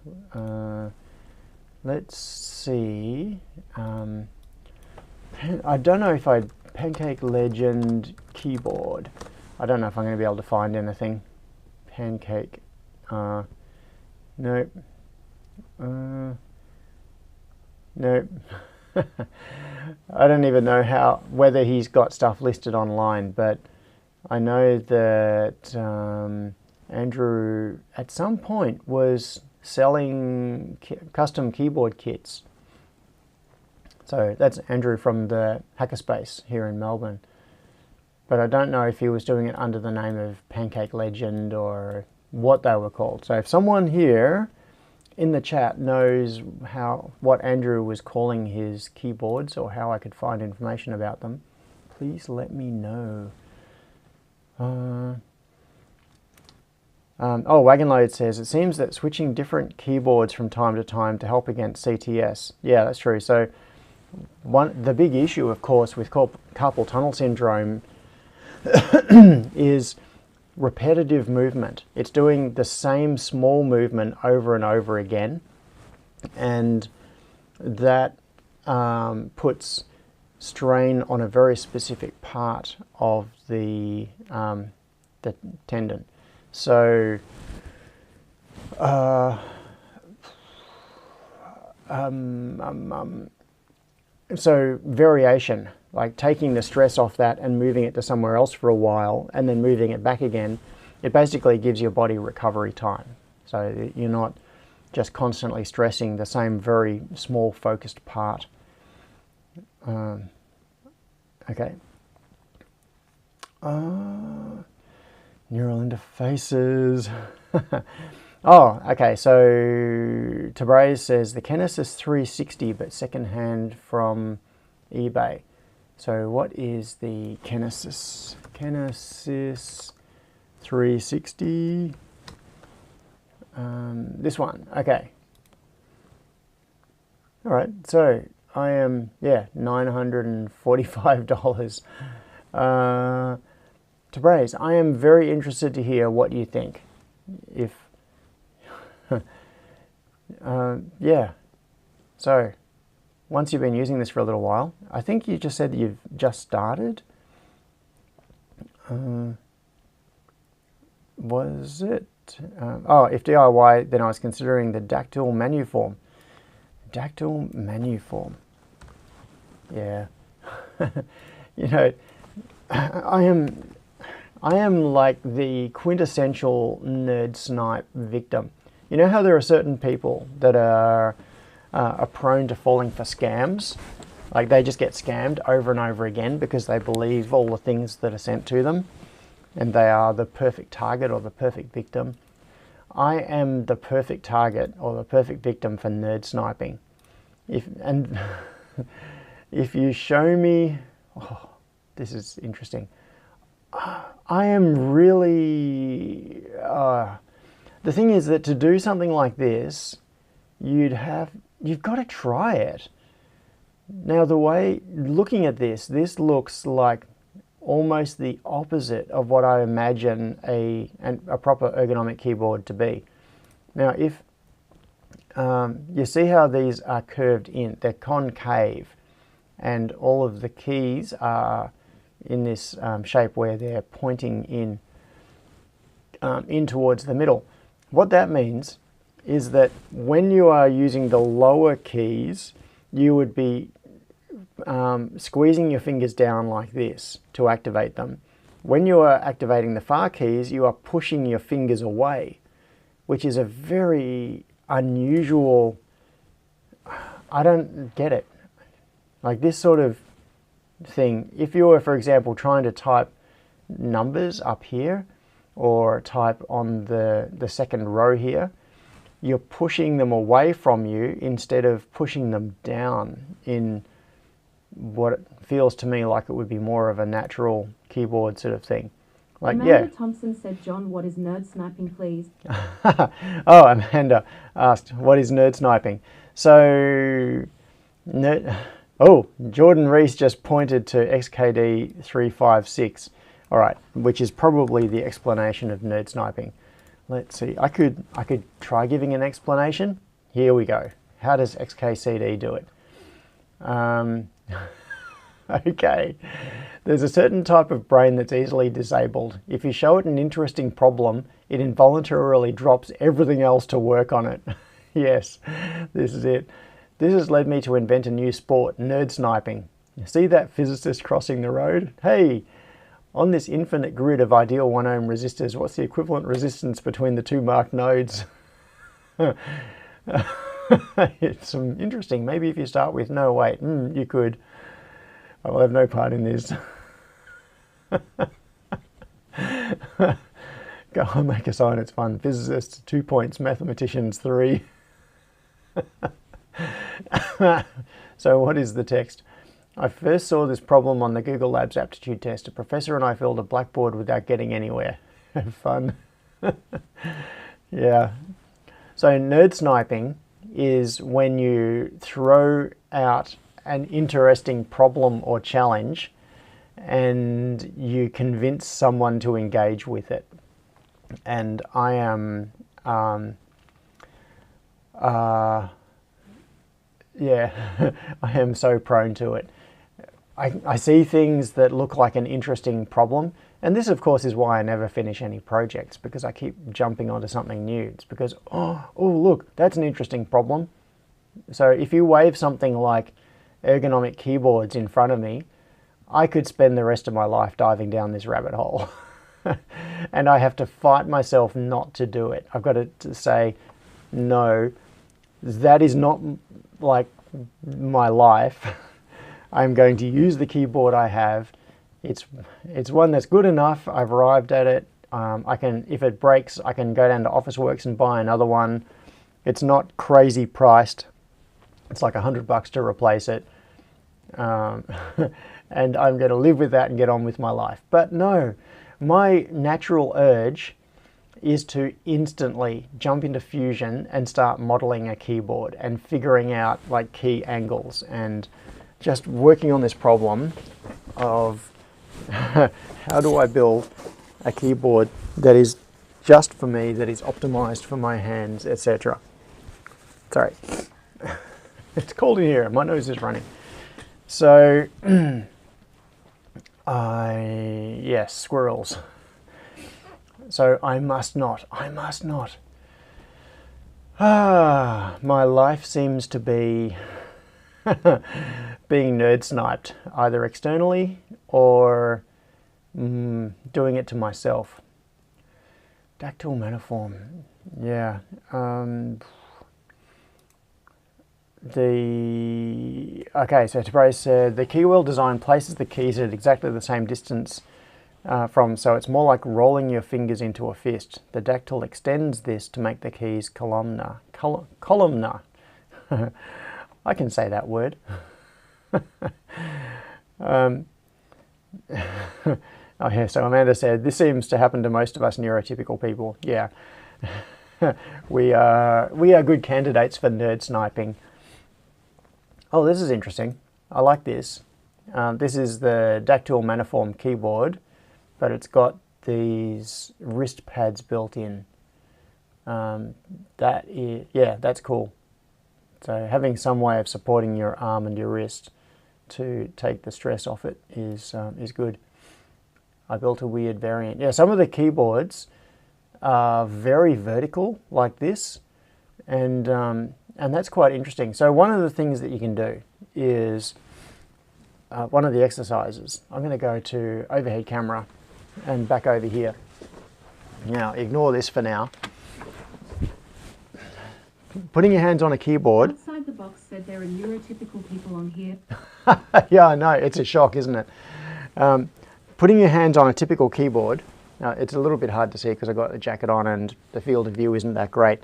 Let's see. I don't know if Pancake Legend keyboard. I don't know if I'm going to be able to find anything. Pancake. Nope. Nope. I don't even know whether he's got stuff listed online, but I know that Andrew at some point was selling custom keyboard kits. So that's Andrew from the Hackerspace here in Melbourne. But I don't know if he was doing it under the name of Pancake Legend or what they were called. So if someone here in the chat knows what Andrew was calling his keyboards or how I could find information about them, please let me know. Oh, Wagonload says, it seems that switching different keyboards from time to time to help against CTS. Yeah, that's true. So the big issue, of course, with carpal tunnel syndrome is repetitive movement. It's doing the same small movement over and over again, and that puts strain on a very specific part of the tendon. So so variation, like taking the stress off that and moving it to somewhere else for a while and then moving it back again, it basically gives your body recovery time. So you're not just constantly stressing the same very small focused part. Okay. Neural interfaces. Oh, okay, so Tabrez says the Kinesis 360 but secondhand from eBay. So what is the Kinesis? Kinesis 360. This one, okay. All right, so I am, yeah, $945. Tabrez, I am very interested to hear what you think. If yeah, so once you've been using this for a little while, I think you just said that you've just started. Was it? Oh, if DIY, then I was considering the dactyl menu form. Dactyl menu form. Yeah. You know, I am like the quintessential nerd snipe victim. You know how there are certain people that are prone to falling for scams? Like they just get scammed over and over again because they believe all the things that are sent to them and they are the perfect target or the perfect victim. I am the perfect target or the perfect victim for nerd sniping. If you show me, oh, this is interesting. I am really, the thing is that to do something like this, you've got to try it. Now the way, looking at this looks like almost the opposite of what I imagine a proper ergonomic keyboard to be. Now if, you see how these are curved in, they're concave, and all of the keys are in this shape where they're pointing in towards the middle. What that means is that when you are using the lower keys, you would be squeezing your fingers down like this to activate them. When you are activating the far keys, you are pushing your fingers away, which is a very unusual, I don't get it. Like this sort of thing, if you were, for example, trying to type numbers up here or type on the second row here, you're pushing them away from you instead of pushing them down in what feels to me like it would be more of a natural keyboard sort of thing. Like, Amanda yeah. Thompson said, John, what is nerd sniping, please? Oh, Amanda asked, what is nerd sniping? So, oh, Jordan Reese just pointed to XKD 356. All right, which is probably the explanation of nerd sniping. Let's see, I could try giving an explanation. Here we go. How does XKCD do it? Okay, there's a certain type of brain that's easily disabled. If you show it an interesting problem, it involuntarily drops everything else to work on it. Yes, this is it. This has led me to invent a new sport, nerd sniping. See that physicist crossing the road? Hey, on this infinite grid of ideal 1 ohm resistors, what's the equivalent resistance between the two marked nodes? It's interesting. Maybe if you start with, no, wait, you could. I will have no part in this. Go on, make a sign, it's fun. Physicists, 2 points. Mathematicians, 3. So what is the text? I first saw this problem on the Google Labs aptitude test. A professor and I filled a blackboard without getting anywhere. Have fun. Yeah. So nerd sniping is when you throw out an interesting problem or challenge and you convince someone to engage with it. and I am, yeah, I am so prone to it. I see things that look like an interesting problem, and this of course is why I never finish any projects, because I keep jumping onto something new. It's because, oh look, that's an interesting problem. So if you wave something like ergonomic keyboards in front of me, I could spend the rest of my life diving down this rabbit hole. And I have to fight myself not to do it. I've got to say, no, that is not like my life. I'm going to use the keyboard I have. It's one that's good enough. I've arrived at it. I can, if it breaks, I can go down to Officeworks and buy another one. It's not crazy priced. It's like $100 to replace it. And I'm going to live with that and get on with my life. But no, my natural urge is to instantly jump into Fusion and start modeling a keyboard and figuring out like key angles and just working on this problem of how do I build a keyboard that is just for me, that is optimized for my hands, etc. Sorry, it's cold in here, my nose is running. So, yes, squirrels. So I must not. My life seems to be being nerd sniped, either externally or doing it to myself. Dactyl maniform, yeah. Okay, so Tabrez said the keywheel design places the keys at exactly the same distance so it's more like rolling your fingers into a fist. The dactyl extends this to make the keys columnar. I can say that word. Oh yeah, so Amanda said, this seems to happen to most of us neurotypical people. Yeah, we are good candidates for nerd sniping. Oh, this is interesting. I like this. This is the Dactyl Maniform keyboard, but it's got these wrist pads built in. Yeah, that's cool. So having some way of supporting your arm and your wrist to take the stress off it is good. I built a weird variant. Yeah, some of the keyboards are very vertical like this, and that's quite interesting. So one of the things that you can do is one of the exercises. I'm going to go to overhead camera and back over here. Now ignore this for now. Putting your hands on a keyboard. Outside the box said there are neurotypical people on here. Yeah, I know, it's a shock, isn't it? Putting your hands on a typical keyboard, now it's a little bit hard to see because I've got the jacket on and the field of view isn't that great.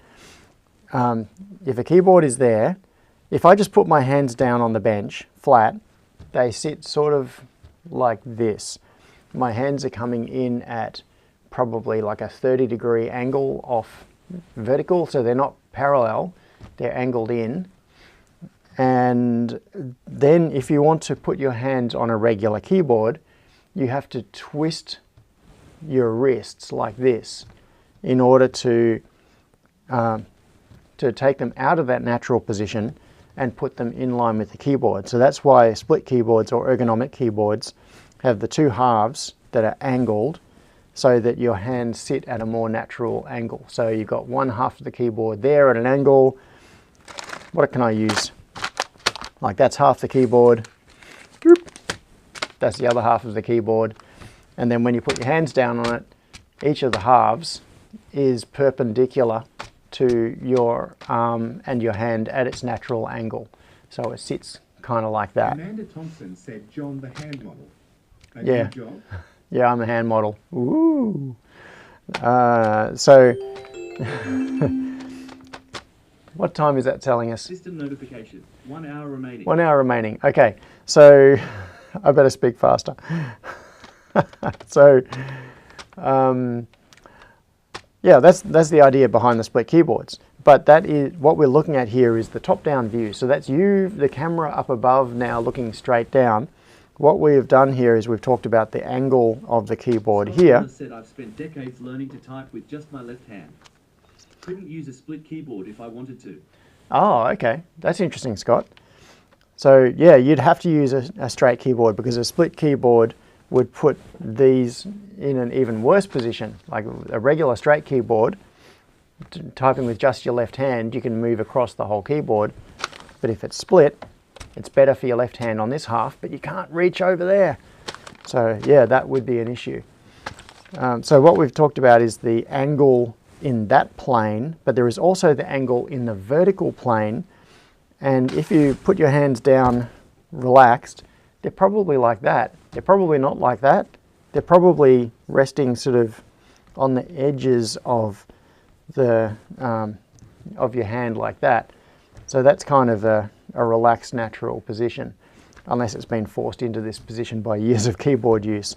If a keyboard is there, if I just put my hands down on the bench, flat, they sit sort of like this. My hands are coming in at probably like a 30-degree angle off vertical, so they're not parallel, they're angled in. And then if you want to put your hands on a regular keyboard, you have to twist your wrists like this in order to take them out of that natural position and put them in line with the keyboard. So that's why split keyboards or ergonomic keyboards have the two halves that are angled so that your hands sit at a more natural angle. So you've got one half of the keyboard there at an angle. What can I use? Like that's half the keyboard. That's the other half of the keyboard. And then when you put your hands down on it, each of the halves is perpendicular to your arm and your hand at its natural angle. So it sits kind of like that. Amanda Thompson said, John, the hand model. Yeah. Good job. Yeah, I'm a hand model. Ooh. So, what time is that telling us? System notification. 1 hour remaining. 1 hour remaining. Okay, so I better speak faster. So, yeah, that's the idea behind the split keyboards. But that is what we're looking at here is the top-down view. So that's you, the camera up above now looking straight down. what we have done here is we've talked about the angle of the keyboard here. Someone said I've spent decades learning to type with just my left hand. Couldn't use a split keyboard if I wanted to. Oh, okay. That's interesting, Scott. So yeah, you'd have to use a straight keyboard because a split keyboard would put these in an even worse position. Like a regular straight keyboard, typing with just your left hand, you can move across the whole keyboard. But if it's split, it's better for your left hand on this half, but you can't reach over there. So yeah, that would be an issue. So what we've talked about is the angle in that plane, but there is also the angle in the vertical plane. And if you put your hands down relaxed, they're probably like that. They're probably not like that. They're probably resting sort of on the edges of the of your hand like that. So that's kind of a relaxed natural position, unless it's been forced into this position by years of keyboard use.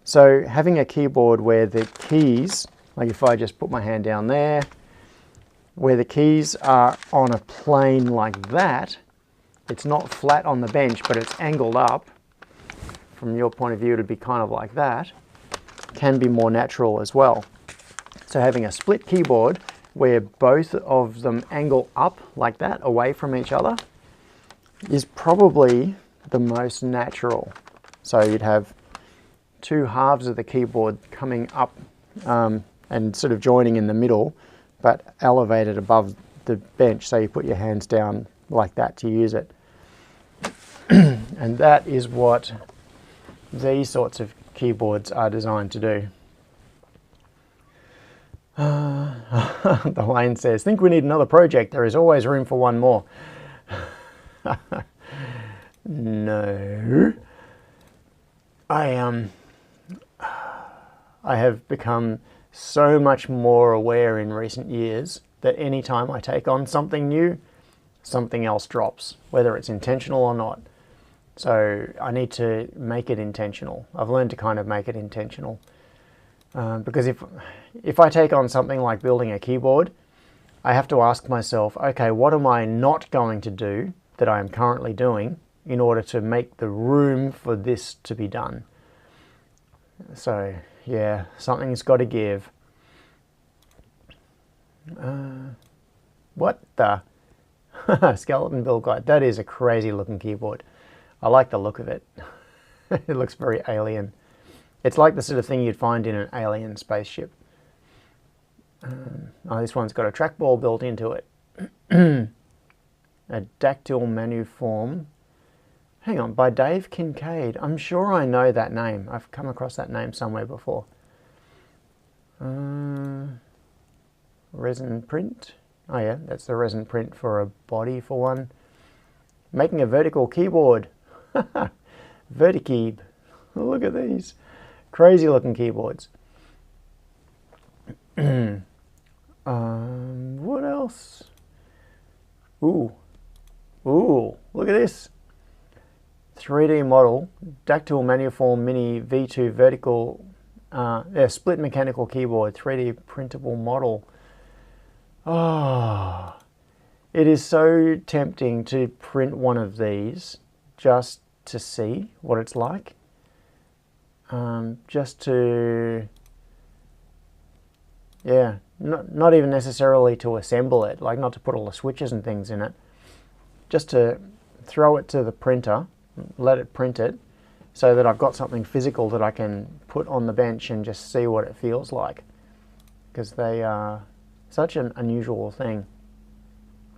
So having a keyboard where the keys, like if I just put my hand down there, where the keys are on a plane like that, it's not flat on the bench, but it's angled up. From your point of view, it'd be kind of like that, can be more natural as well. So having a split keyboard where both of them angle up like that, away from each other, is probably the most natural. So you'd have two halves of the keyboard coming up and sort of joining in the middle, but elevated above the bench. So you put your hands down like that to use it. And that is what these sorts of keyboards are designed to do. The Wayne says, think we need another project. There is always room for one more. No. I have become so much more aware in recent years that anytime I take on something new, something else drops, whether it's intentional or not. So I need to make it intentional. I've learned to kind of make it intentional. Because if I take on something like building a keyboard, I have to ask myself, okay, what am I not going to do that I am currently doing in order to make the room for this to be done? So yeah, something's got to give. What the? Skeleton build guide. That is a crazy looking keyboard. I like the look of it. It looks very alien. It's like the sort of thing you'd find in an alien spaceship. Oh, this one's got a trackball built into it. A dactyl manuform. Hang on, by Dave Kincaid. I'm sure I know that name. I've come across that name somewhere before. Resin print. Oh yeah, that's the resin print for a body for one. Making a vertical keyboard. Vertikeyb. Look at these. Crazy looking keyboards. What else? Ooh, look at this. 3D model, Dactyl Manuform Mini V2 vertical, split mechanical keyboard, 3D printable model. Oh, it is so tempting to print one of these just to see what it's like. Just to, yeah, not even necessarily to assemble it, like not to put all the switches and things in it, just to throw it to the printer, let it print it, so that I've got something physical that I can put on the bench and just see what it feels like, because they are such an unusual thing.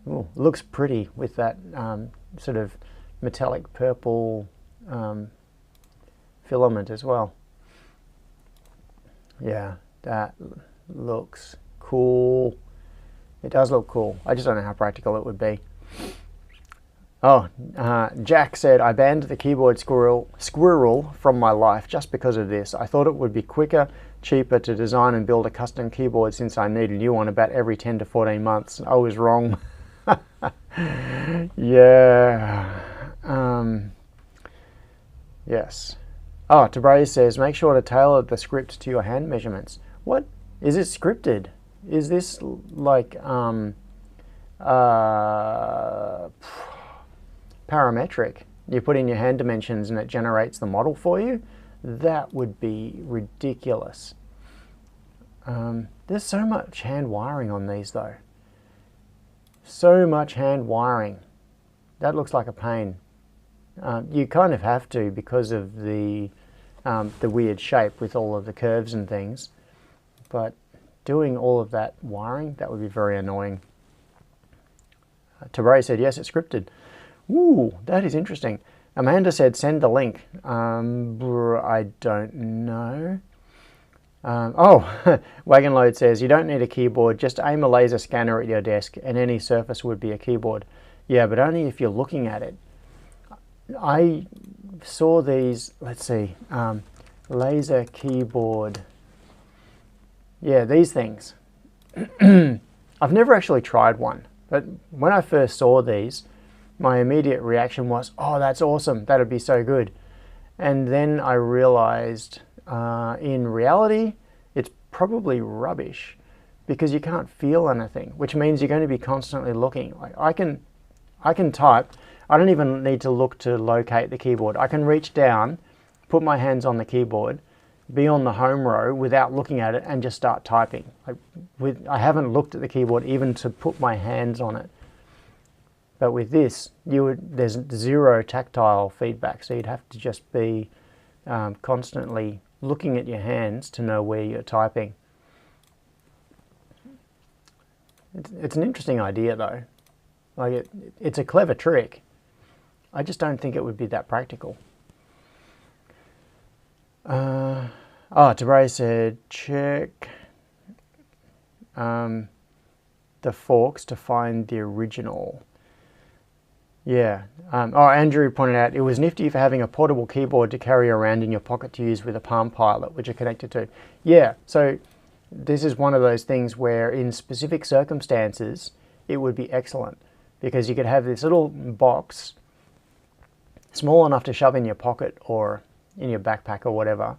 Ooh, looks pretty with that sort of metallic purple filament as well. Yeah, that looks cool. It does look cool. I just don't know how practical it would be. Oh, Jack said, I banned the keyboard squirrel from my life just because of this. I thought it would be quicker, cheaper to design and build a custom keyboard since I need a new one about every 10 to 14 months. I was wrong. Yeah. Yes. Oh, Tabraze says, make sure to tailor the script to your hand measurements. What? Is it scripted? Is this like parametric? You put in your hand dimensions and it generates the model for you. That would be ridiculous. There's so much hand wiring on these though. So much hand wiring. That looks like a pain. You kind of have to because of the weird shape with all of the curves and things. But doing all of that wiring, that would be very annoying. Tabray said, yes, it's scripted. Ooh, that is interesting. Amanda said, send the link. I don't know. Oh, Wagon Load says, you don't need a keyboard, just aim a laser scanner at your desk and any surface would be a keyboard. Yeah, but only if you're looking at it. I saw these, let's see, laser keyboard. Yeah, these things. I've never actually tried one, but when I first saw these, my immediate reaction was, oh, that's awesome, that'd be so good. And then I realized in reality, it's probably rubbish because you can't feel anything, which means you're going to be constantly looking. Like I can type. I don't even need to look to locate the keyboard. I can reach down, put my hands on the keyboard, be on the home row without looking at it and just start typing. I haven't looked at the keyboard even to put my hands on it. But with this, there's zero tactile feedback, so you'd have to just be constantly looking at your hands to know where you're typing. It's an interesting idea though. Like it's a clever trick. I just don't think it would be that practical. Tabray said check the forks to find the original. Yeah. Andrew pointed out it was nifty for having a portable keyboard to carry around in your pocket to use with a Palm Pilot, which are connected to. Yeah, so this is one of those things where in specific circumstances it would be excellent because you could have this little box small enough to shove in your pocket or in your backpack or whatever,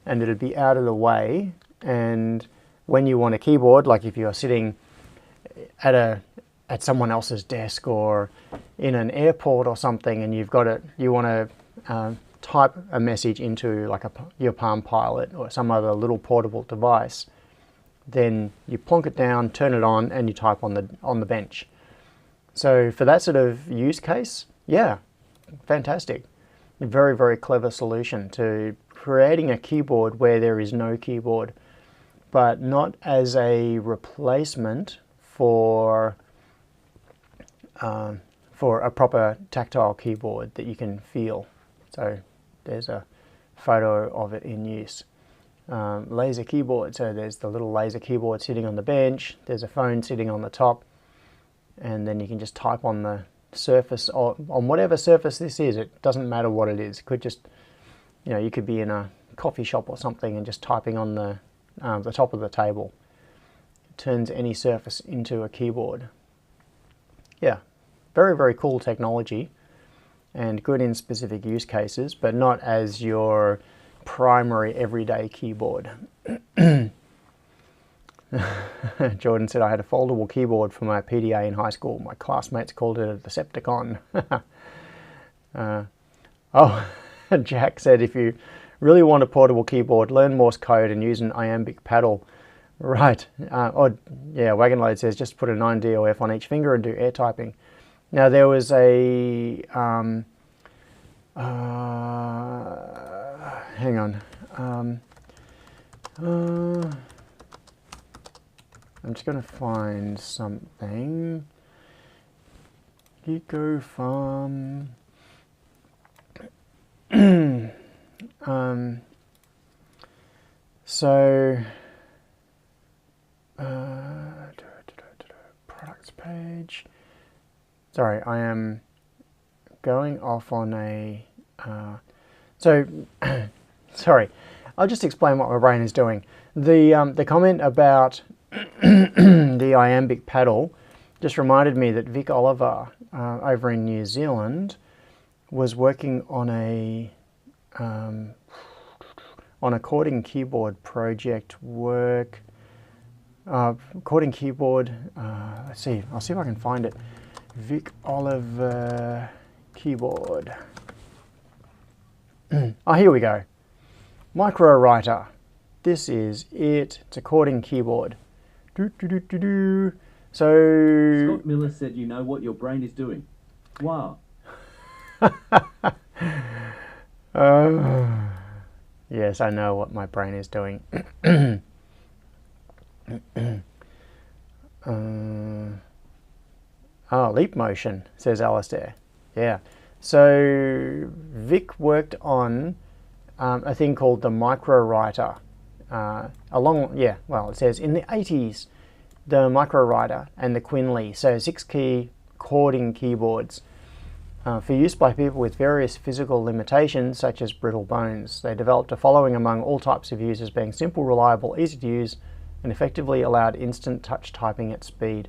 and it'd be out of the way. And when you want a keyboard, like if you're sitting at someone else's desk or in an airport or something, and you want to type a message into like your Palm Pilot or some other little portable device, then you plonk it down, turn it on, and you type on the bench. So for that sort of use case, yeah, fantastic. A very, very clever solution to creating a keyboard where there is no keyboard, but not as a replacement for a proper tactile keyboard that you can feel. So there's a photo of it in use. Laser keyboard, so there's the little laser keyboard sitting on the bench, there's a phone sitting on the top, and then you can just type on the surface, or on whatever surface this is. It doesn't matter what it is. It could just, you could be in a coffee shop or something and just typing on the top of the table. It turns any surface into a keyboard. Yeah, very, very cool technology and good in specific use cases, but not as your primary everyday keyboard. Jordan said, I had a foldable keyboard for my PDA in high school. My classmates called it a Decepticon. Jack said, if you really want a portable keyboard, learn Morse code and use an iambic paddle. Right. Wagon Load says, just put a 9DOF on each finger and do air typing. Now there was a, hang on. I'm just going to find something. Geeko Farm. Products page. Sorry, I am going off on a... sorry, I'll just explain what my brain is doing. The comment about the iambic paddle just reminded me that Vic Oliver over in New Zealand was working on a chording keyboard project chording keyboard, let's see, I'll see if I can find it. Vic Oliver keyboard. Oh, here we go. Micro writer. This is it. It's a cording keyboard. So Scott Miller said you know what your brain is doing. Wow. Yes, I know what my brain is doing. Leap motion, says Alistair. Yeah. So Vic worked on a thing called the micro writer. It says in the 80s, the micro writer and the Quinley, so 6-key cording keyboards for use by people with various physical limitations such as brittle bones. They developed a following among all types of users, being simple, reliable, easy to use, and effectively allowed instant touch typing at speed.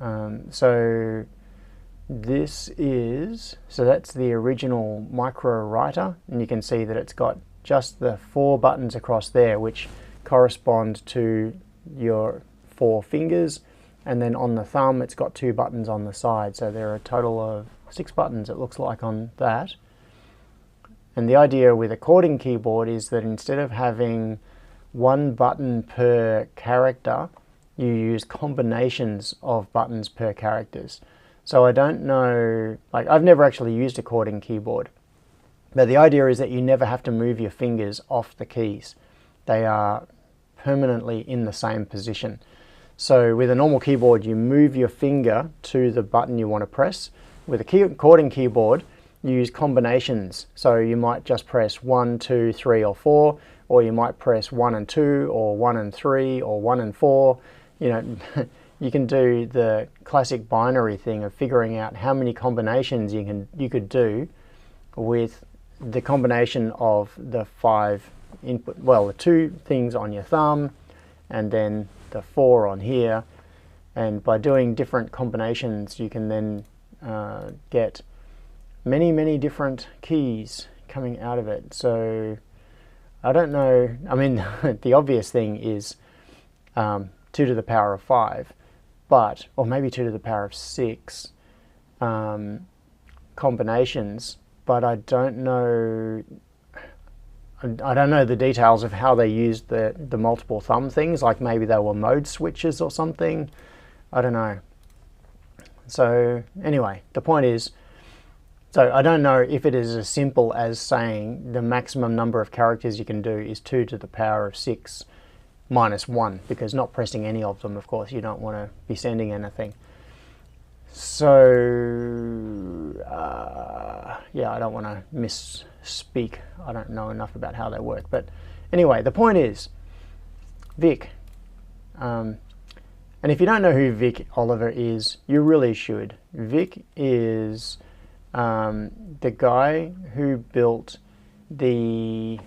So that's the original micro writer, and you can see that it's got just the 4 buttons across there, which correspond to your 4 fingers, and then on the thumb it's got 2 buttons on the side, so there are a total of 6 buttons, it looks like, on that. And the idea with a cording keyboard is that instead of having 1 button per character, you use combinations of buttons per characters. So I don't know, like, I've never actually used a cording keyboard, but the idea is that you never have to move your fingers off the keys. They are permanently in the same position. So with a normal keyboard, you move your finger to the button you want to press. With a cording keyboard, you use combinations. So you might just press 1, 2, 3, or 4, or you might press 1 and 2, or 1 and 3, or 1 and 4. You know, you can do the classic binary thing of figuring out how many combinations you could do with the combination of the 5 input, well, the 2 things on your thumb, and then the 4 on here. And by doing different combinations, you can then get many different keys coming out of it. So I don't know, I mean, the obvious thing is 2 to the power of 5, but, or maybe 2 to the power of 6 combinations, but I don't know the details of how they used the multiple thumb things, like maybe they were mode switches or something. I don't know. So anyway, the point is, so I don't know if it is as simple as saying the maximum number of characters you can do is 2 to the power of 6 minus 1, because not pressing any of them, of course, you don't want to be sending anything. So yeah, I don't want to misspeak. I don't know enough about how they work. But anyway, the point is, Vic. And if you don't know who Vic Oliver is, you really should. Vic is the guy who built the...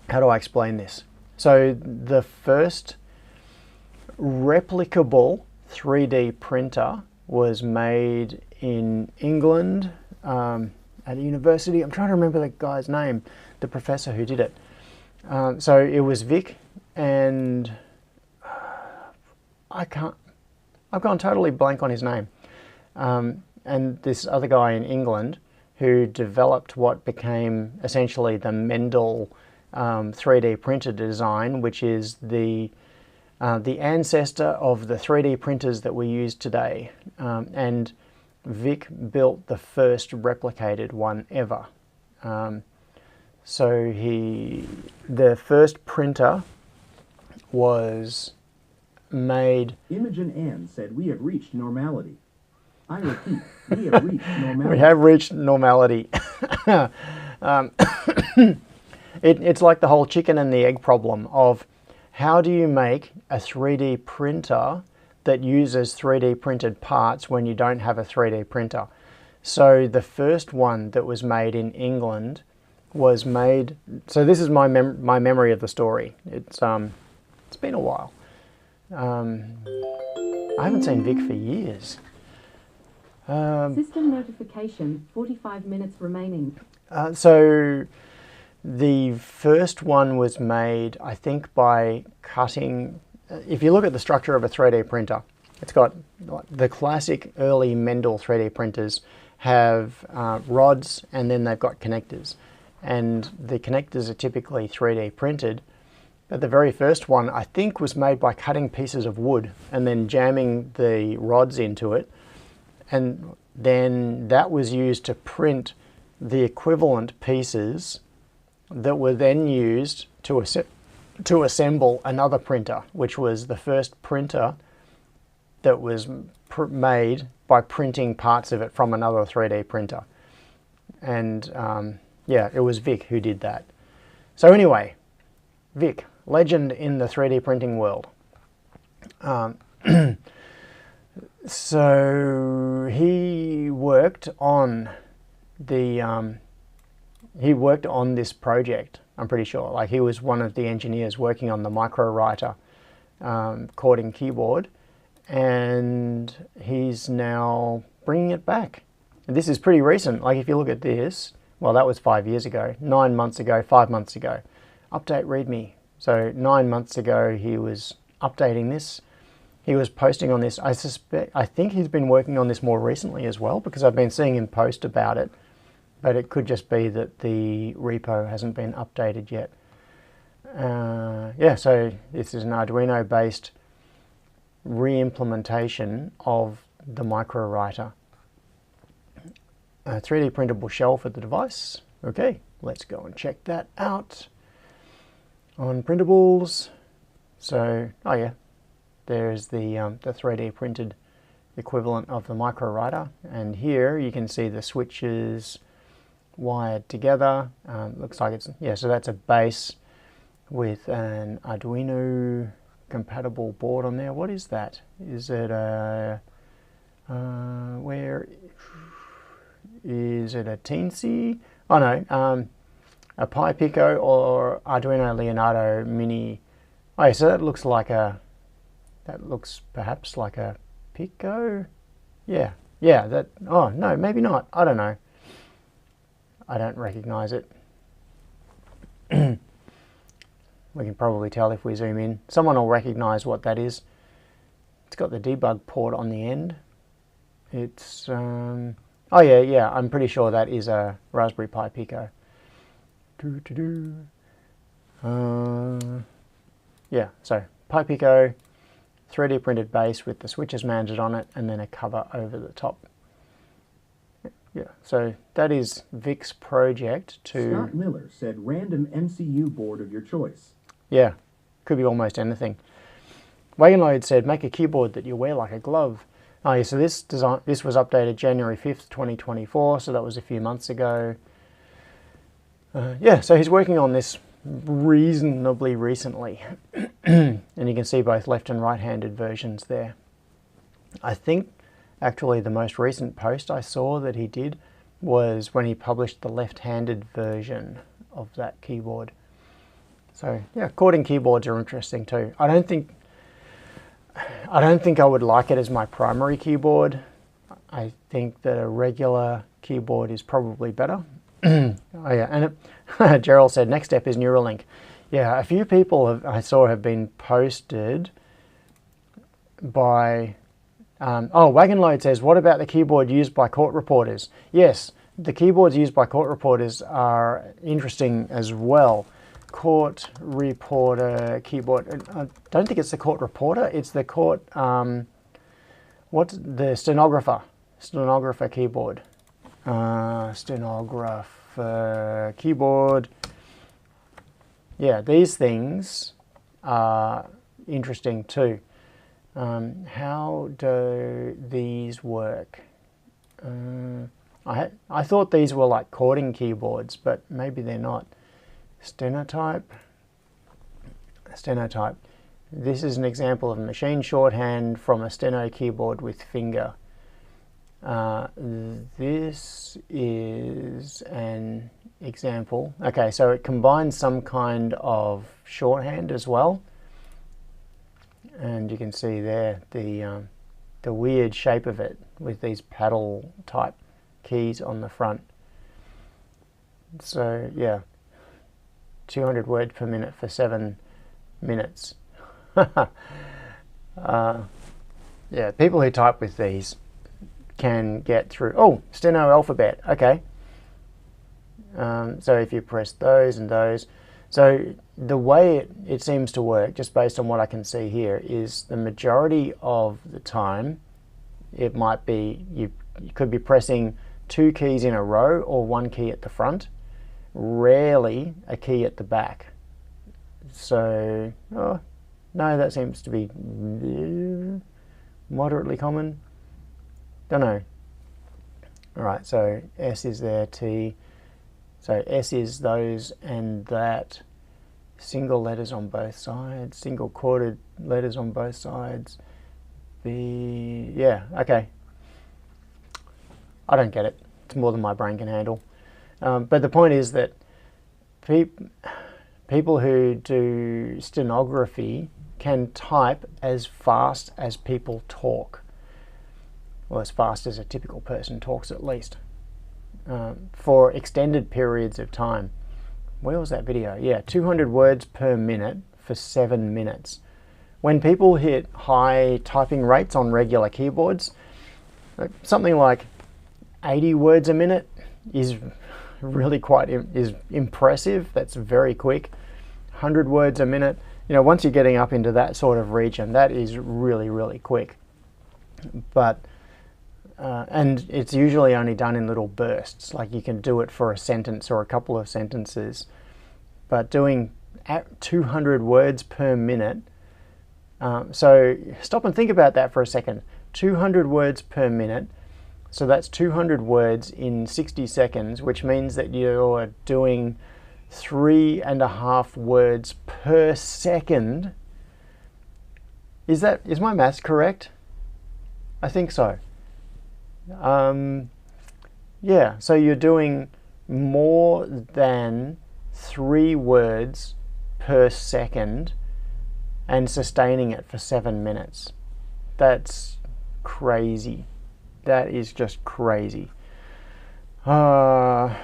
How do I explain this? So the first replicable 3D printer was made in England at a university. I'm trying to remember the guy's name, the professor who did it. So it was Vic and I've gone totally blank on his name. And this other guy in England who developed what became essentially the Mendel 3D printer design, which is the ancestor of the 3D printers that we use today. And Vic built the first replicated one ever. So the first printer was made... Imogen Ann said, "We have reached normality." I repeat, we have reached normality. We have reached normality. It's like the whole chicken and the egg problem of how do you make a 3D printer that uses 3D printed parts when you don't have a 3D printer. So the first one that was made in England was made... So this is my memory of the story. It's been a while. I haven't seen Vic for years. System notification, 45 minutes remaining. So the first one was made, I think, by cutting... If you look at the structure of a 3D printer, it's got the classic early Mendel 3D printers have rods, and then they've got connectors. And the connectors are typically 3D printed. But the very first one, I think, was made by cutting pieces of wood and then jamming the rods into it. And then that was used to print the equivalent pieces that were then used to assemble another printer, which was the first printer that was made by printing parts of it from another 3D printer. And yeah, it was Vic who did that. So anyway, Vic, legend in the 3D printing world. So he worked on this project, I'm pretty sure. Like, he was one of the engineers working on the micro coding keyboard, and he's now bringing it back. And this is pretty recent. Like, if you look at this, well, that was 5 years ago, 9 months ago, 5 months ago. Update README. So 9 months ago, he was updating this. He was posting on this. I think he's been working on this more recently as well, because I've been seeing him post about it. But it could just be that the repo hasn't been updated yet. Yeah, so this is an Arduino-based re-implementation of the micro. A 3D printable shell for the device. Okay, let's go and check that out on printables. So, oh yeah, there's the 3D printed equivalent of the micro, and here you can see the switches wired together. Looks like it's, yeah, so that's a base with an Arduino compatible board on there. What is that? Is it a where is it? A Teensy? Oh no, a Pi Pico or Arduino Leonardo Mini. Oh yeah, so that looks perhaps like a Pico. Yeah, that, oh no, maybe not, I don't know. I don't recognize it. We can probably tell if we zoom in. Someone will recognize what that is. It's got the debug port on the end. It's, oh yeah, I'm pretty sure that is a Raspberry Pi Pico. Yeah, so Pi Pico, 3D printed base with the switches mounted on it, and then a cover over the top. Yeah, so that is Vic's project to... Scott Miller said random MCU board of your choice. Yeah, could be almost anything. Wagonload said make a keyboard that you wear like a glove. Oh yeah, so this was updated January 5th, 2024, so that was a few months ago. Yeah, so he's working on this reasonably recently. And you can see both left and right-handed versions there. I think actually the most recent post I saw that he did was when he published the left-handed version of that keyboard. So yeah, chording keyboards are interesting too. I don't think I would like it as my primary keyboard. I think that a regular keyboard is probably better. Oh yeah, and Gerald said next step is Neuralink. Yeah, a few people I saw have been posted by... oh, Wagonload says, what about the keyboard used by court reporters? Yes, the keyboards used by court reporters are interesting as well. Court reporter keyboard. I don't think it's the court reporter, it's the court... what's the stenographer? Stenographer keyboard. Stenographer keyboard. Yeah, these things are interesting too. How do these work? I thought these were like chording keyboards, but maybe they're not. Stenotype. Stenotype. This is an example of machine shorthand from a steno keyboard with finger. This is an example. Okay, so it combines some kind of shorthand as well. And you can see there the weird shape of it with these paddle type keys on the front. So yeah, 200 words per minute for 7 minutes. Yeah, people who type with these can get through. Oh, steno alphabet. Okay. So if you press those and those, so the way it seems to work, just based on what I can see here, is the majority of the time it might be you could be pressing 2 keys in a row or 1 key at the front, rarely a key at the back. So, oh, no, that seems to be moderately common. Don't know. All right, so S is there, T. So S is those and that. Single letters on both sides, single chorded letters on both sides. B, yeah, okay. I don't get it. It's more than my brain can handle. But the point is that people who do stenography can type as fast as people talk. Well, as fast as a typical person talks, at least. For extended periods of time. Where was that video? Yeah, 200 words per minute for 7 minutes. When people hit high typing rates on regular keyboards, something like 80 words a minute is really is impressive. That's very quick. 100 words a minute, you know, once you're getting up into that sort of region, that is really, really quick. But and it's usually only done in little bursts, like you can do it for a sentence or a couple of sentences. But doing 200 words per minute, so stop and think about that for a second. 200 words per minute, so that's 200 words in 60 seconds, which means that you're doing 3.5 words per second. Is my maths correct? I think so. Yeah, so you're doing more than 3 words per second and sustaining it for 7 minutes. That's crazy. That is just crazy. Yeah.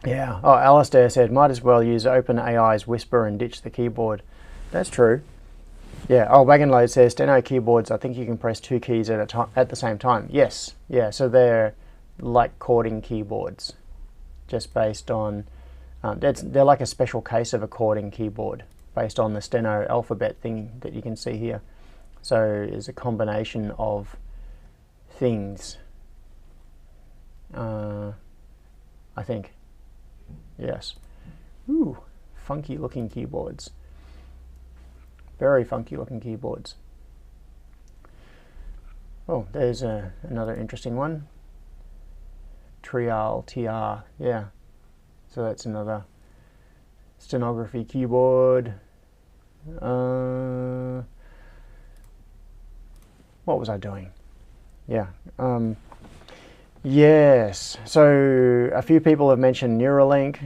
Oh, Alistair said, might as well use OpenAI's Whisper and ditch the keyboard. That's true. Yeah. Oh, Wagon Load says, steno keyboards, I think you can press 2 keys at the same time. Yes. Yeah. So they're like chording keyboards, just based on they're like a special case of a chording keyboard based on the steno alphabet thing that you can see here. So it's a combination of things. I think. Yes. Ooh, funky looking keyboards. Very funky looking keyboards. Oh, there's another interesting one. Trial TR, yeah. So that's another stenography keyboard. What was I doing? Yeah. Yes. So a few people have mentioned Neuralink,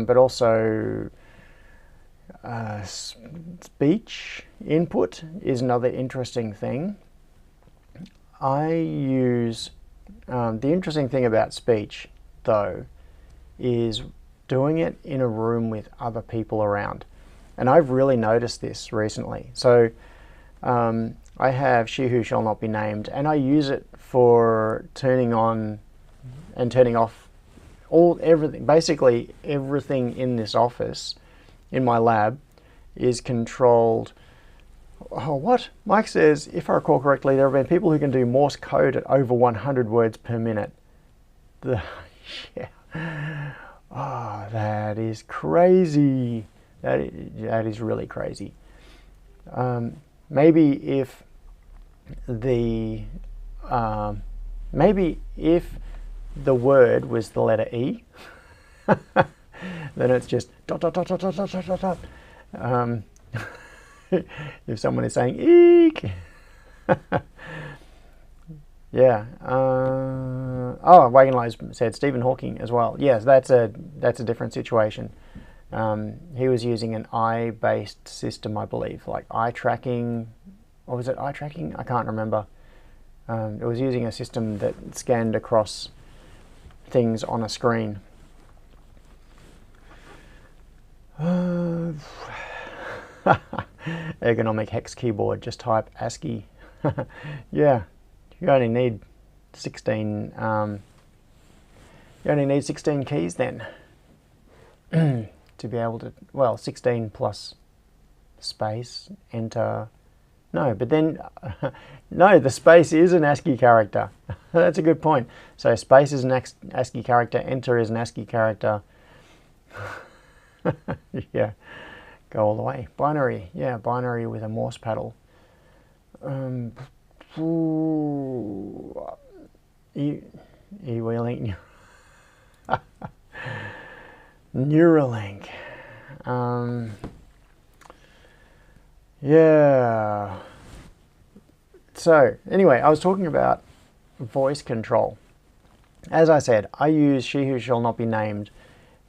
but also speech input is another interesting thing. I use the interesting thing about speech, though, is doing it in a room with other people around. And I've really noticed this recently. So I have She Who Shall Not Be Named, and I use it for turning on and turning off everything. Basically, everything in this office, in my lab, is controlled. Oh, what? Mike says, if I recall correctly, there have been people who can do Morse code at over 100 words per minute. Yeah. Oh, that is crazy. That is really crazy. Maybe if the word was the letter E, then it's just dot dot dot dot dot dot dot dot. If someone is saying eek. Yeah. Oh, Wagon Lows said Stephen Hawking as well. Yes, that's a different situation. He was using an eye-based system, I believe, like eye tracking, or was it eye tracking? I can't remember. It was using a system that scanned across things on a screen. Ergonomic hex keyboard, just type ASCII. Yeah, you only need 16, you only need 16 keys then to be able to, well, 16 plus space, enter. No, but then, no, the space is an ASCII character. That's a good point. So space is an ASCII character, enter is an ASCII character. Yeah, go all the way. Binary, yeah, binary with a Morse paddle. E-Wheeling. Neuralink. Yeah. So, anyway, I was talking about voice control. As I said, I use She Who Shall Not Be Named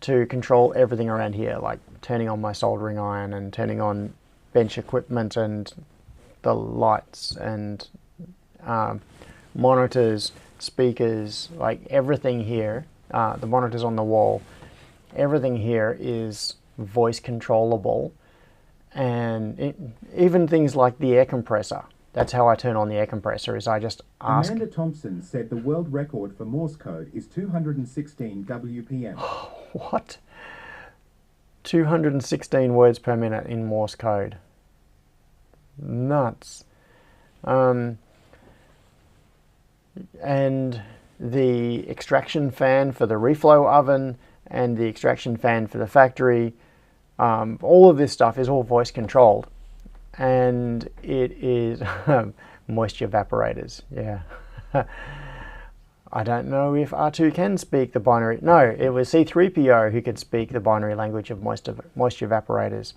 to control everything around here, like turning on my soldering iron and turning on bench equipment and the lights and monitors, speakers, like everything here, the monitors on the wall, everything here is voice controllable. And even things like the air compressor. That's how I turn on the air compressor, is I just ask... Amanda Thompson said the world record for Morse code is 216 WPM. What? 216 words per minute in Morse code. Nuts. And the extraction fan for the reflow oven and the extraction fan for the factory, all of this stuff is all voice controlled. And it is moisture evaporators, yeah. I don't know if R2 can speak the binary. No, it was C3PO who could speak the binary language of moisture evaporators.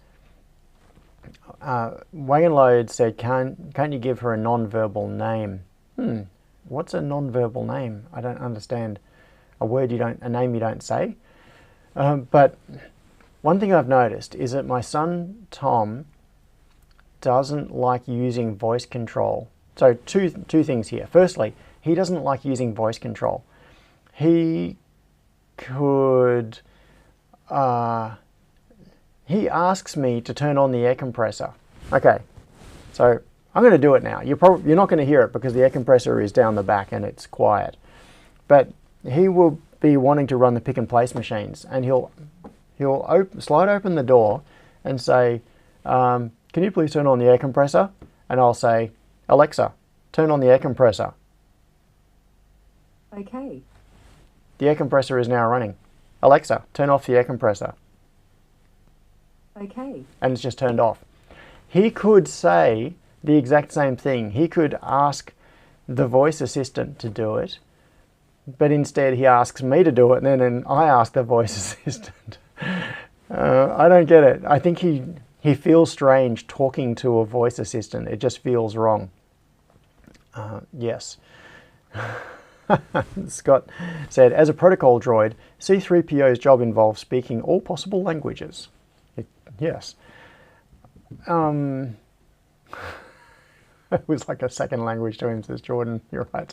Wagon Load said, can't you give her a non-verbal name? What's a non-verbal name? I don't understand. A name you don't say? But one thing I've noticed is that my son, Tom, doesn't like using voice control. So two things here. Firstly, he doesn't like using voice control. He could, he asks me to turn on the air compressor. Okay, so I'm going to do it now. You're not going to hear it because the air compressor is down the back and it's quiet. But he will be wanting to run the pick and place machines, and he'll slide open the door and say, can you please turn on the air compressor? And I'll say, Alexa, turn on the air compressor. Okay. The air compressor is now running. Alexa, turn off the air compressor. Okay. And it's just turned off. He could say the exact same thing. He could ask the voice assistant to do it, but instead he asks me to do it, and then I ask the voice assistant. I don't get it. I think he feels strange talking to a voice assistant. It just feels wrong. Yes. Scott said, as a protocol droid, C3PO's job involves speaking all possible languages. Yes. It was like a second language to him, says Jordan. You're right.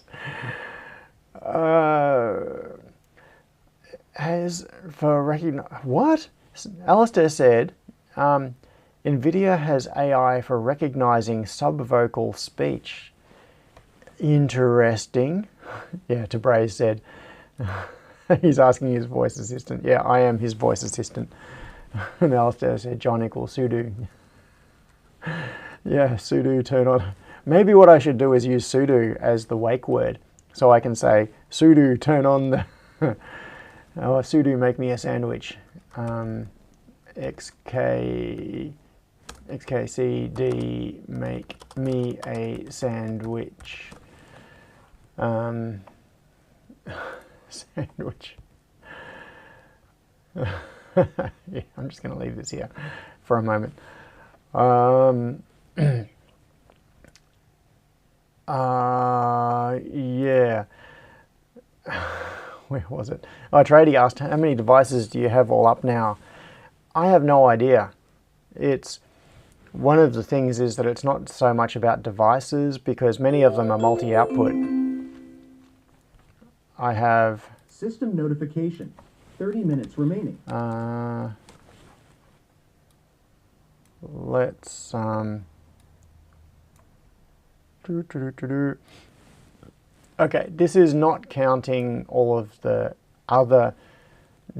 As for what? Alistair said, NVIDIA has AI for recognizing subvocal speech. Interesting. Yeah, Tabraze said. He's asking his voice assistant. Yeah, I am his voice assistant. And Alistair said, John equals sudo. Yeah, sudo turn on. Maybe what I should do is use sudo as the wake word. So I can say, sudo turn on the... oh, sudo make me a sandwich. XKCD make me a sandwich. Sandwich. Yeah, I'm just going to leave this here for a moment. Yeah. Where was it? Oh, Trady asked, how many devices do you have all up now? I have no idea. It's one of the things is that it's not so much about devices because many of them are multi-output. I have... System notification. 30 minutes remaining. Let's... Okay, this is not counting all of the other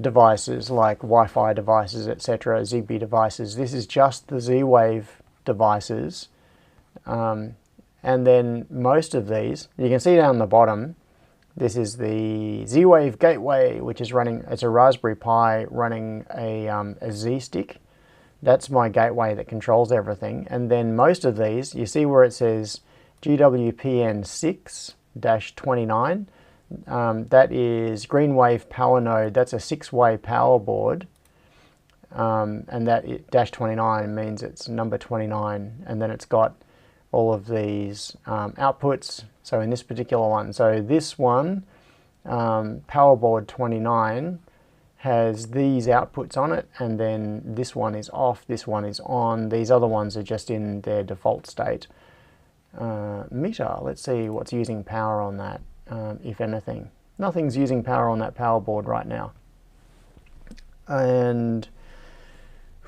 devices like Wi-Fi devices, etc., Zigbee devices. This is just the Z-Wave devices. And then most of these, you can see down the bottom, this is the Z-Wave gateway, which is running, it's a Raspberry Pi running a Z-Stick. That's my gateway that controls everything. And then most of these, you see where it says GWPN 6-29. That is GreenWave Power Node. That's a 6-way power board. And that -29 means it's number 29. And then it's got all of these outputs. So in this particular one, so this one, power board 29, has these outputs on it, and then this one is off, this one is on, these other ones are just in their default state. Meter, let's see what's using power on that, if anything. Nothing's using power on that power board right now. And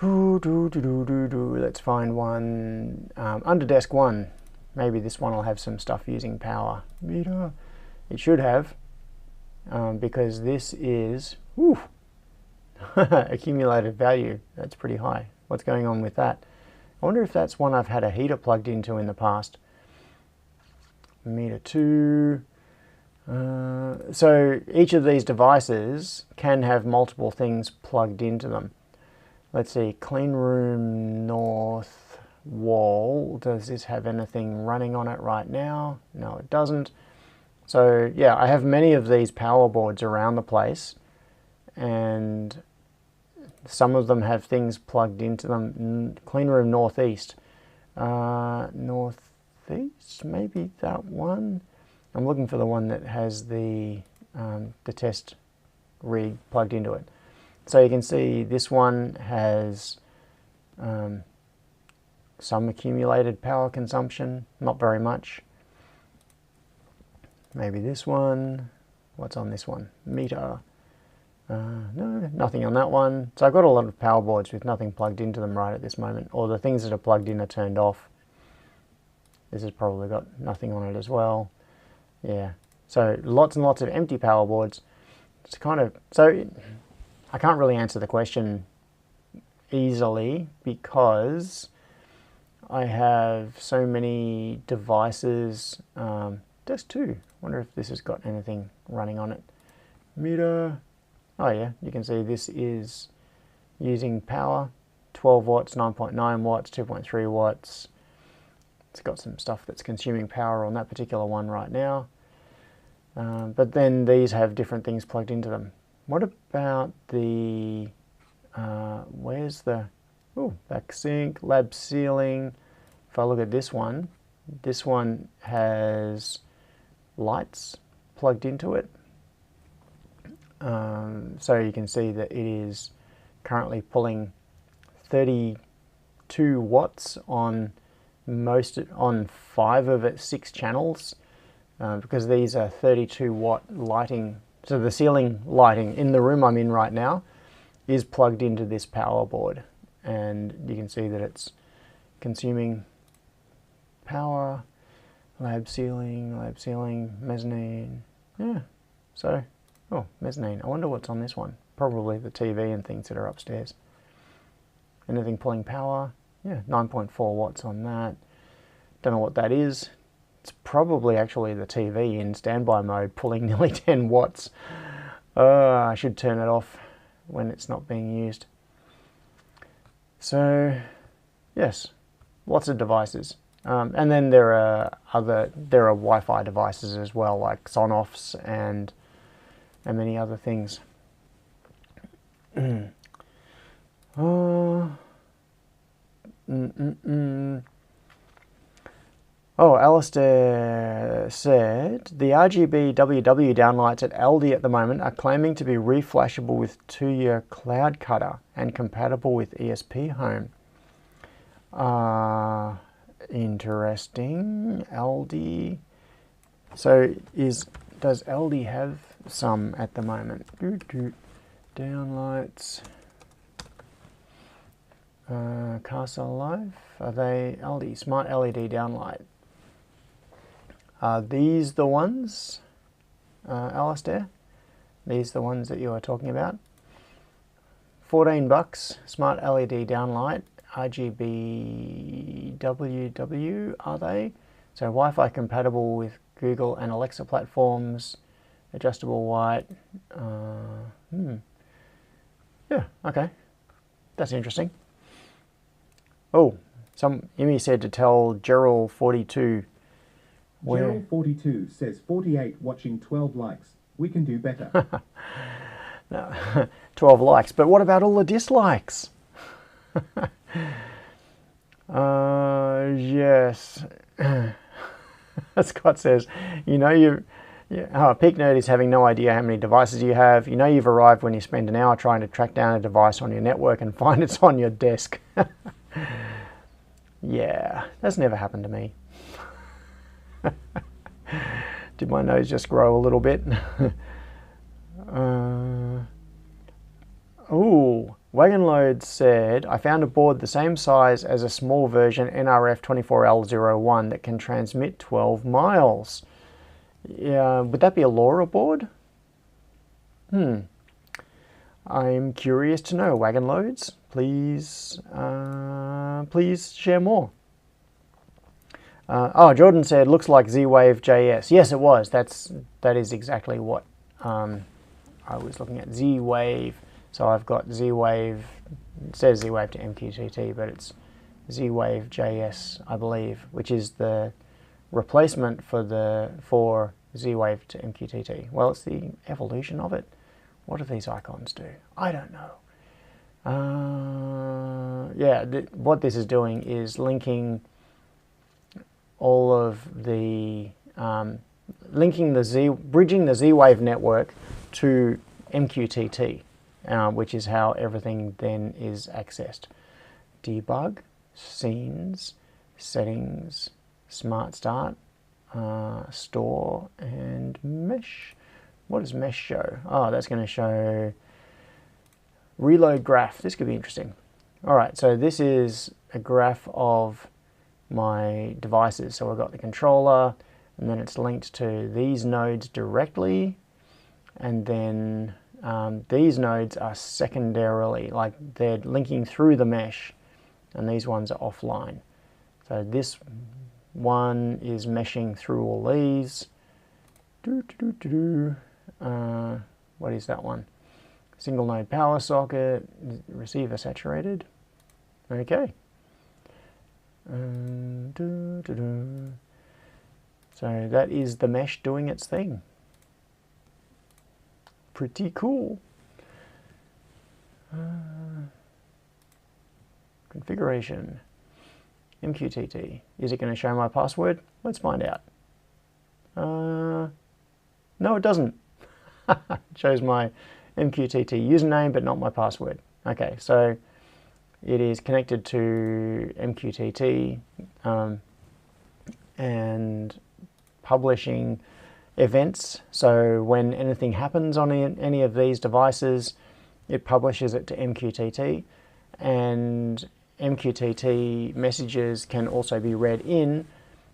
let's find one, under desk one. Maybe this one will have some stuff using power. Meter, it should have, because this is, accumulated value, that's pretty high. What's going on with that? I wonder if that's one I've had a heater plugged into in the past. Meter 2. So each of these devices can have multiple things plugged into them. Let's see, clean room north wall. Does this have anything running on it right now? No, it doesn't. So yeah, I have many of these power boards around the place, and some of them have things plugged into them. Clean room northeast. Northeast, maybe that one. I'm looking for the one that has the test rig plugged into it. So you can see this one has some accumulated power consumption, not very much. Maybe this one. What's on this one? Meter. No, nothing on that one. So I've got a lot of power boards with nothing plugged into them right at this moment, or the things that are plugged in are turned off. This has probably got nothing on it as well. Yeah, so lots and lots of empty power boards. It's kind of, so I can't really answer the question easily because I have so many devices. Desk 2, wonder if this has got anything running on it. Meter, oh yeah, you can see this is using power, 12 watts, 9.9 watts, 2.3 watts. It's got some stuff that's consuming power on that particular one right now. But then these have different things plugged into them. What about the, where's the, back sink, lab ceiling. If I look at this one has lights plugged into it. So you can see that it is currently pulling 32 watts on 5 of its 6 channels, because these are 32 watt lighting. So the ceiling lighting in the room I'm in right now is plugged into this power board, and you can see that it's consuming power. Lab ceiling, mezzanine. Yeah, so, mezzanine. I wonder what's on this one. Probably the TV and things that are upstairs. Anything pulling power? Yeah, 9.4 watts on that. Don't know what that is. It's probably actually the TV in standby mode pulling nearly 10 watts. I should turn it off when it's not being used. So, yes, lots of devices. And then there are Wi-Fi devices as well, like Sonoffs and many other things. Alistair said, the RGB WW downlights at Aldi at the moment are claiming to be reflashable with 2-year cloud cutter and compatible with ESP Home. Interesting. Aldi. So does Aldi have some at the moment? Downlights. Castle Life. Are they Aldi? Smart LED downlight. Are these the ones, Alistair? These the ones that you are talking about? $14, smart LED downlight, RGB WW, are they? So Wi-Fi compatible with Google and Alexa platforms, adjustable white. Yeah, okay. That's interesting. Oh, Imi said to tell Gerald42. Gerald42 says 48 watching 12 likes. We can do better. No, 12 likes, but what about all the dislikes? Yes. Scott says, Peak Nerd is having no idea how many devices you have. You know you've arrived when you spend an hour trying to track down a device on your network and find it's on your desk. Yeah, that's never happened to me. Did my nose just grow a little bit? Wagon Load said, I found a board the same size as a small version NRF 24L01 that can transmit 12 miles. Yeah, would that be a LoRa board? I'm curious to know. Wagon Loads, please share more. Jordan said, looks like Z-Wave JS. Yes, it was. That is exactly what I was looking at. Z-Wave. So I've got Z-Wave. It says Z-Wave to MQTT, but it's Z-Wave JS, I believe, which is the replacement for Z-Wave to MQTT. Well, it's the evolution of it. What do these icons do? I don't know. What this is doing is linking all of the bridging the Z-Wave network to MQTT, which is how everything then is accessed. Debug, scenes, settings, smart start, store, and mesh. What does mesh show? Oh, that's going to show reload graph. This could be interesting. All right, so this is a graph of my devices. So I've got the controller, and then it's linked to these nodes directly, and then these nodes are secondarily, like they're linking through the mesh, and these ones are offline. So this one is meshing through all these. What is that one? Single node power socket, receiver saturated. Okay. So that is the mesh doing its thing. Pretty cool. Configuration. MQTT. Is it going to show my password? Let's find out. No, it doesn't. It shows my MQTT username, but not my password. Okay, so it is connected to MQTT and publishing events. So when anything happens on any of these devices, it publishes it to MQTT, and MQTT messages can also be read in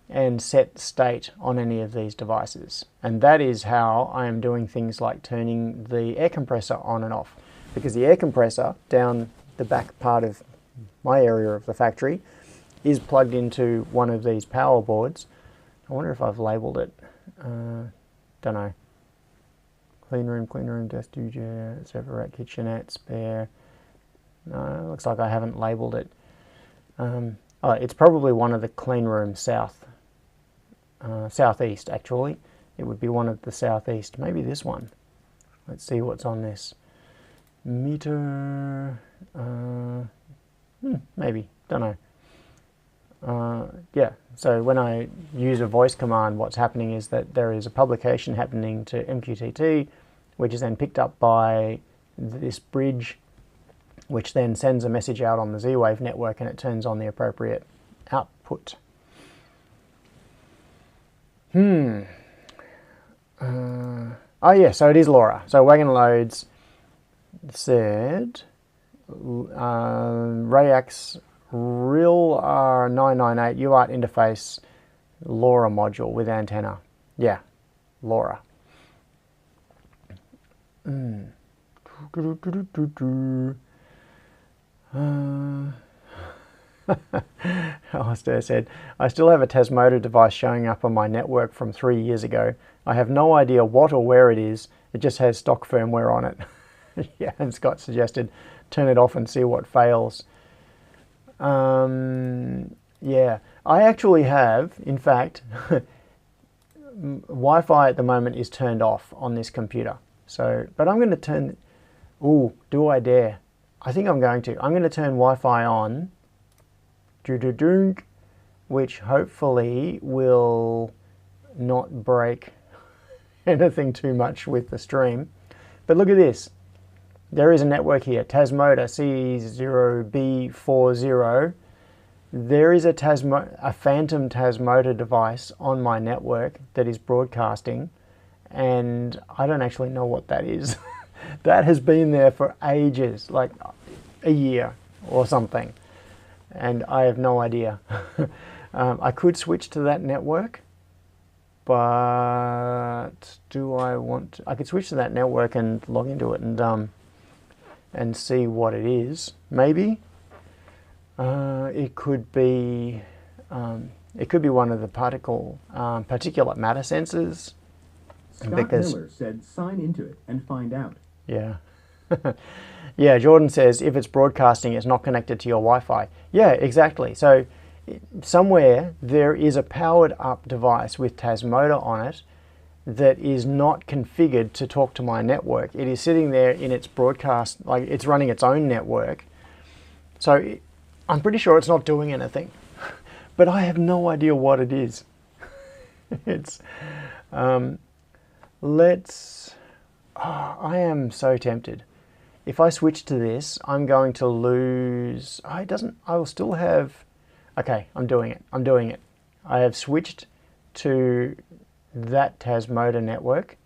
and set state on any of these devices. And that is how I am doing things like turning the air compressor on and off, because the air compressor down the back part of my area of the factory is plugged into one of these power boards. I wonder if I've labeled it. Don't know. Clean room, desk studio, server rack, kitchenette, spare. No, looks like I haven't labeled it. It's probably one of the clean room southeast actually. It would be one of the southeast. Maybe this one. Let's see what's on this. Meter. Maybe. Don't know. Yeah, so when I use a voice command, what's happening is that there is a publication happening to MQTT, which is then picked up by this bridge, which then sends a message out on the Z-Wave network, and it turns on the appropriate output. Oh yeah, so it is LoRa. So Wagon Loads said Rayax Real R998 UART interface LoRa module with antenna. Yeah, LoRa. Alistair said, I still have a Tasmoda device showing up on my network from 3 years ago. I have no idea what or where it is. It just has stock firmware on it. Yeah, and Scott suggested turn it off and see what fails. Yeah, I actually have, in fact, Wi-Fi at the moment is turned off on this computer. So, but I'm going to turn, ooh, do I dare? I think I'm going to. I'm going to turn Wi-Fi on, which hopefully will not break anything too much with the stream. But look at this. There is a network here, Tasmoda C0B40. There is a phantom Tasmoda device on my network that is broadcasting, and I don't actually know what that is. That has been there for ages, like a year or something, and I have no idea. I could switch to that network, but do I want to? I could switch to that network and log into it and see what it is. Maybe it could be one of the particulate matter sensors. Scott Miller said sign into it and find out. Yeah. Yeah, Jordan says if it's broadcasting, it's not connected to your Wi-Fi. Yeah, exactly. So somewhere there is a powered up device with Tasmoda on it that is not configured to talk to my network. It is sitting there in its broadcast, like it's running its own network. So I'm pretty sure it's not doing anything, but I have no idea what it is. It's, I am so tempted. If I switch to this, I'm going to lose, I will still have, okay, I'm doing it. I have switched to that Tasmoda network,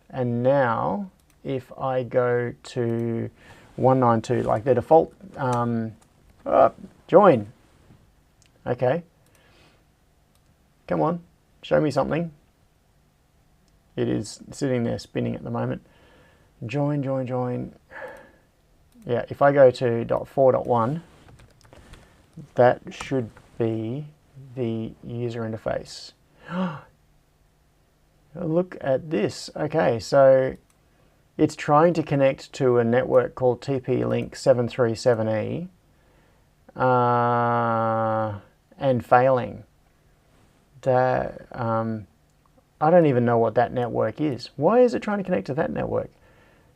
and now if I go to 192, like the default, join. Okay. Come on, show me something. It is sitting there spinning at the moment. Join. Yeah, if I go to .4.1, that should be the user interface. Look at this. Okay, so it's trying to connect to a network called TP-Link 737E and failing. That, I don't even know what that network is. Why is it trying to connect to that network?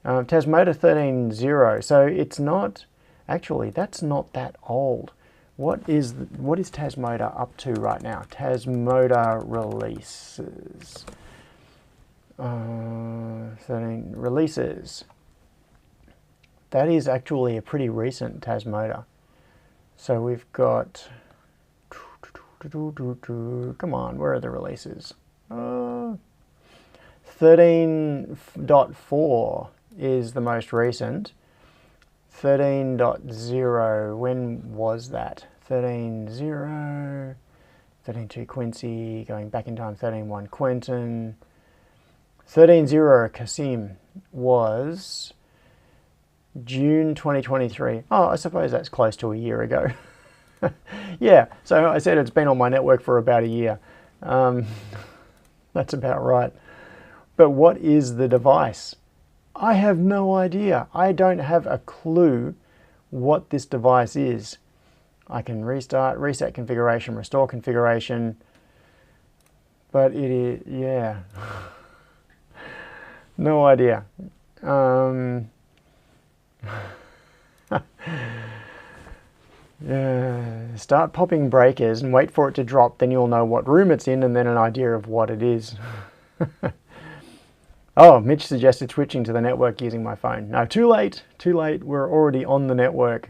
Tasmoda 13.0, so it's not, actually that's not that old. What is Tasmoda up to right now? Tasmoda releases. 13 releases. That is actually a pretty recent Tasmoda. So we've got, come on, where are the releases? 13.4 is the most recent. 13.0, when was that? 13.0, 13.2 Quincy, going back in time, 13.1 Quentin. 13.0 Kasim was June 2023. Oh, I suppose that's close to a year ago. Yeah, so I said it's been on my network for about a year. That's about right. But what is the device? I have no idea. I don't have a clue what this device is. I can restart, reset configuration, restore configuration, but it is, yeah. No idea. Start popping breakers and wait for it to drop, then you'll know what room it's in and then an idea of what it is. Oh, Mitch suggested switching to the network using my phone. No, too late, we're already on the network.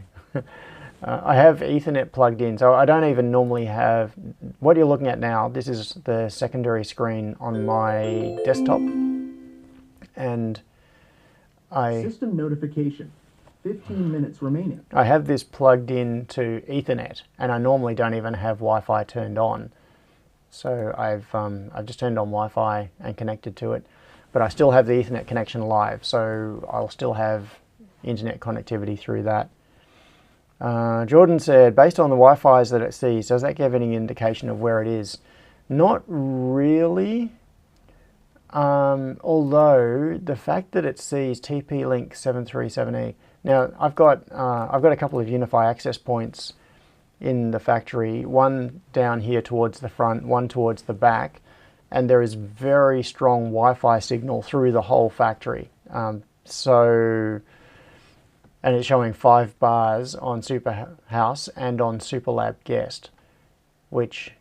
I have Ethernet plugged in, so I don't even normally have, what you're looking at now, this is the secondary screen on my desktop. And System notification. 15 minutes remaining. I have this plugged in to Ethernet, and I normally don't even have Wi-Fi turned on. So I've just turned on Wi-Fi and connected to it, but I still have the Ethernet connection live, so I'll still have internet connectivity through that. Jordan said, based on the Wi-Fi's that it sees, does that give any indication of where it is? Not really, although the fact that it sees TP-Link 737E. Now I've got a couple of Wi-Fi access points in the factory, one down here towards the front, one towards the back, and there is very strong Wi-Fi signal through the whole factory. And it's showing 5 bars on Superhouse and on Superlab Guest, which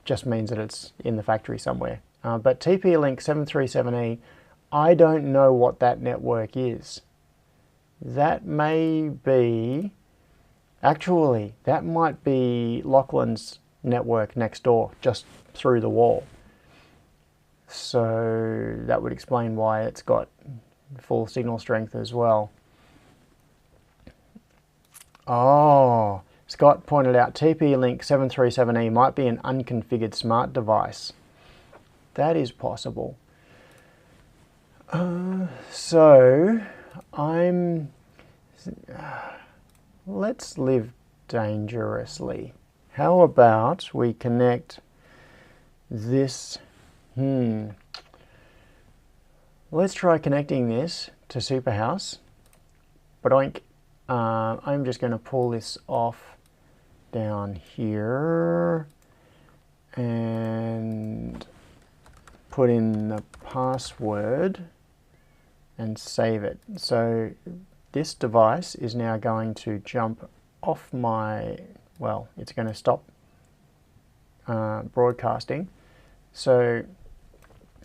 just means that it's in the factory somewhere. But TP-Link 737E, I don't know what that network is. That may be, actually, that might be Lachlan's network next door, just through the wall. So that would explain why it's got full signal strength as well. Oh, Scott pointed out TP-Link 737E might be an unconfigured smart device. That is possible. Let's live dangerously. How about we connect this? Let's try connecting this to Superhouse. But I'm just going to pull this off down here and put in the password and save it. So this device is now going to jump off my, well, it's going to stop broadcasting. So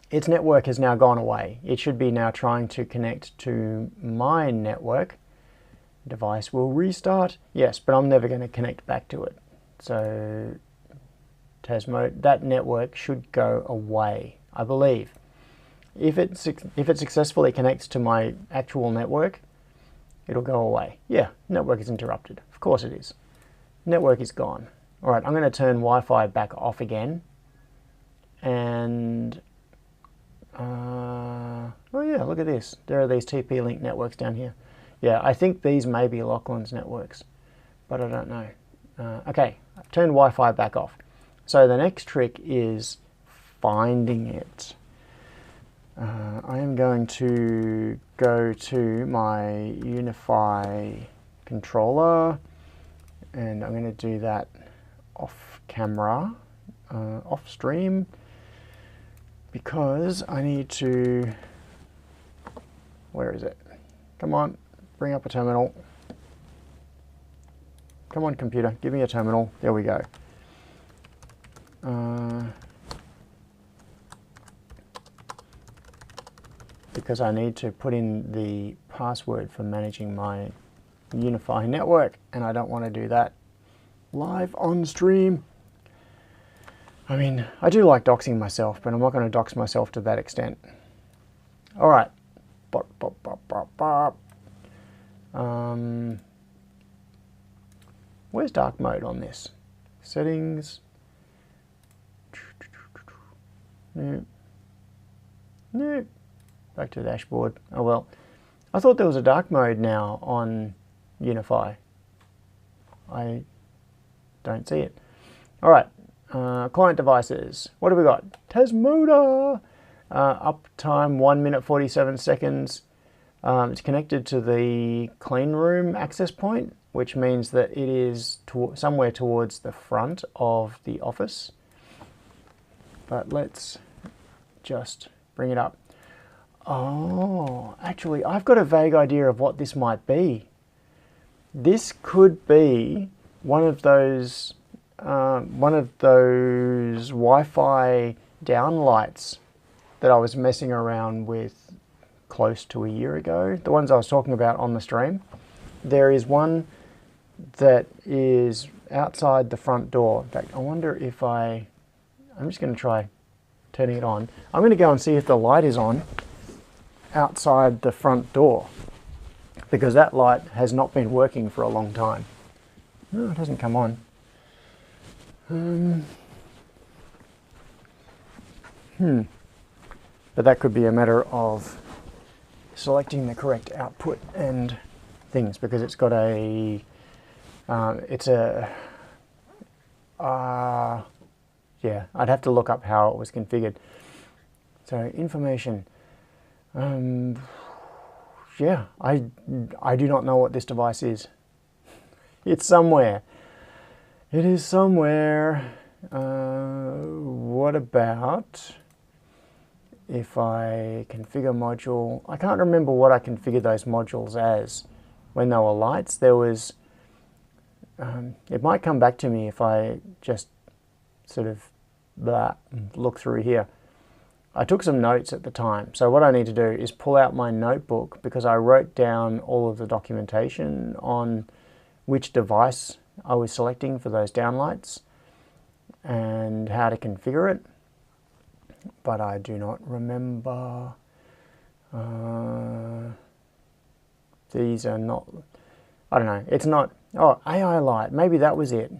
its network has now gone away. It should be now trying to connect to my network. Device will restart. Yes, but I'm never going to connect back to it. So Tasmo, that network should go away, I believe. If it successfully connects to my actual network, it'll go away. Yeah, network is interrupted. Of course it is. Network is gone. All right, I'm going to turn Wi-Fi back off again. And oh yeah, look at this. There are these TP-Link networks down here. Yeah, I think these may be Lachlan's networks, but I don't know. Okay, I've turned Wi-Fi back off. So the next trick is finding it. I am going to go to my Unify controller, and I'm going to do that off camera, off stream, because I need to, where is it? Come on, bring up a terminal. Come on, computer, give me a terminal. There we go. Because I need to put in the password for managing my Unify network, and I don't want to do that live on stream. I mean, I do like doxing myself, but I'm not going to dox myself to that extent. All right. Where's dark mode on this? Settings. Nope. Nope. Back to the dashboard. Oh well. I thought there was a dark mode now on Unify. I don't see it. All right. Client devices. What have we got? Tasmoda. Uptime 1 minute 47 seconds. It's connected to the clean room access point, which means that it is somewhere towards the front of the office. But let's just bring it up. Oh, actually, I've got a vague idea of what this might be. This could be one of those Wi-Fi downlights that I was messing around with close to a year ago. The ones I was talking about on the stream. There is one that is outside the front door. In fact, I wonder if I'm just going to try turning it on. I'm going to go and see if the light is on outside the front door, because that light has not been working for a long time. No, it hasn't come on. But that could be a matter of selecting the correct output and things, because it's got a, yeah, I'd have to look up how it was configured. So information, yeah, I do not know what this device is. It's somewhere. It is somewhere. What about if I configure module? I can't remember what I configured those modules as when they were lights. There was, it might come back to me if I just sort of look through here. I took some notes at the time, so what I need to do is pull out my notebook, because I wrote down all of the documentation on which device I was selecting for those downlights and how to configure it, but I do not remember. These are not, I don't know, it's not, oh, AI light, maybe that was it.